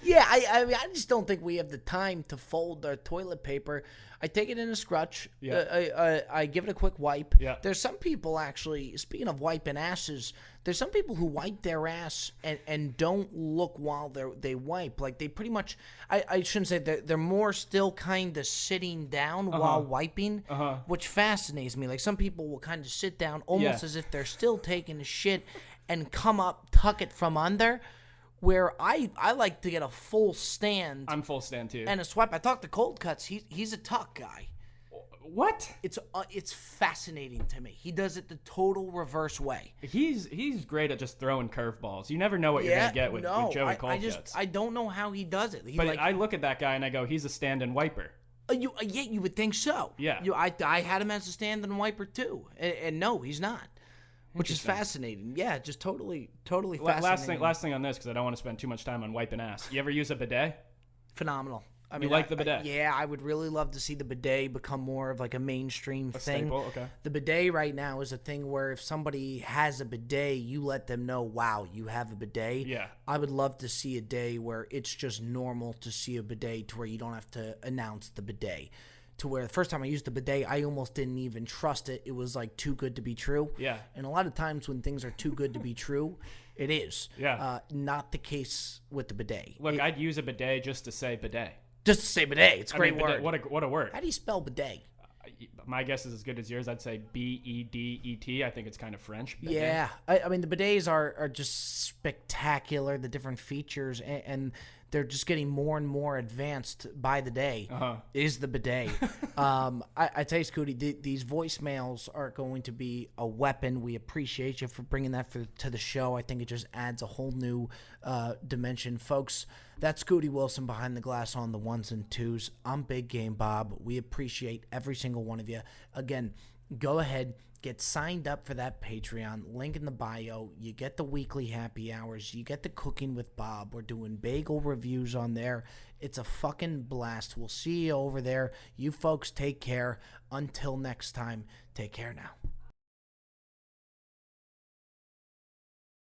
Yeah, I mean, I just don't think we have the time to fold our toilet paper. I take it in a scrunch. I give it a quick wipe. Yeah. There's some people, actually, speaking of wiping asses, there's some people who wipe their ass and don't look while they wipe. Like, they pretty much, I shouldn't say, they're more still kind of sitting down while wiping, which fascinates me. Like, some people will kind of sit down almost as if they're still taking a shit and come up, tuck it from under. Where I like to get a full stand. I'm full stand too. And a swipe. I talked to Cold Cuts. He's a tuck guy. What? It's fascinating to me. He does it the total reverse way. He's great at just throwing curveballs. You never know what you're gonna get with Joey Cold Cuts. I don't know how he does it. I look at that guy and I go, he's a stand-in wiper. You would think so. Yeah. I had him as a stand-in wiper too, and no, he's not. Which is fascinating. Yeah, just totally fascinating. Last thing on this, because I don't want to spend too much time on wiping ass. You ever use a bidet? Phenomenal. I mean, like the bidet? Yeah, I would really love to see the bidet become more of like a mainstream thing. Staple? Okay. The bidet right now is a thing where if somebody has a bidet, you let them know, wow, you have a bidet. Yeah. I would love to see a day where it's just normal to see a bidet to where you don't have to announce the bidet. To where the first time I used the bidet, I almost didn't even trust it. It was like too good to be true. Yeah. And a lot of times when things are too good to be true, it is. Yeah. Not the case with the bidet. Look, I'd use a bidet just to say bidet. Just to say bidet. It's a great bidet, word. what a word. How do you spell bidet? My guess is as good as yours. I'd say B-E-D-E-T. I think it's kind of French. Bidet. Yeah. I mean, the bidets are just spectacular, the different features, and they're just getting more and more advanced by the day. Is the bidet. I tell you, Scooty, these voicemails are going to be a weapon. We appreciate you for bringing that to the show. I think it just adds a whole new dimension. Folks, that's Scooty Wilson behind the glass on the ones and twos. I'm Big Game Bob. We appreciate every single one of you. Again, go ahead. Get signed up for that Patreon. Link in the bio. You get the weekly happy hours. You get the cooking with Bob. We're doing bagel reviews on there. It's a fucking blast. We'll see you over there. You folks take care. Until next time, take care now.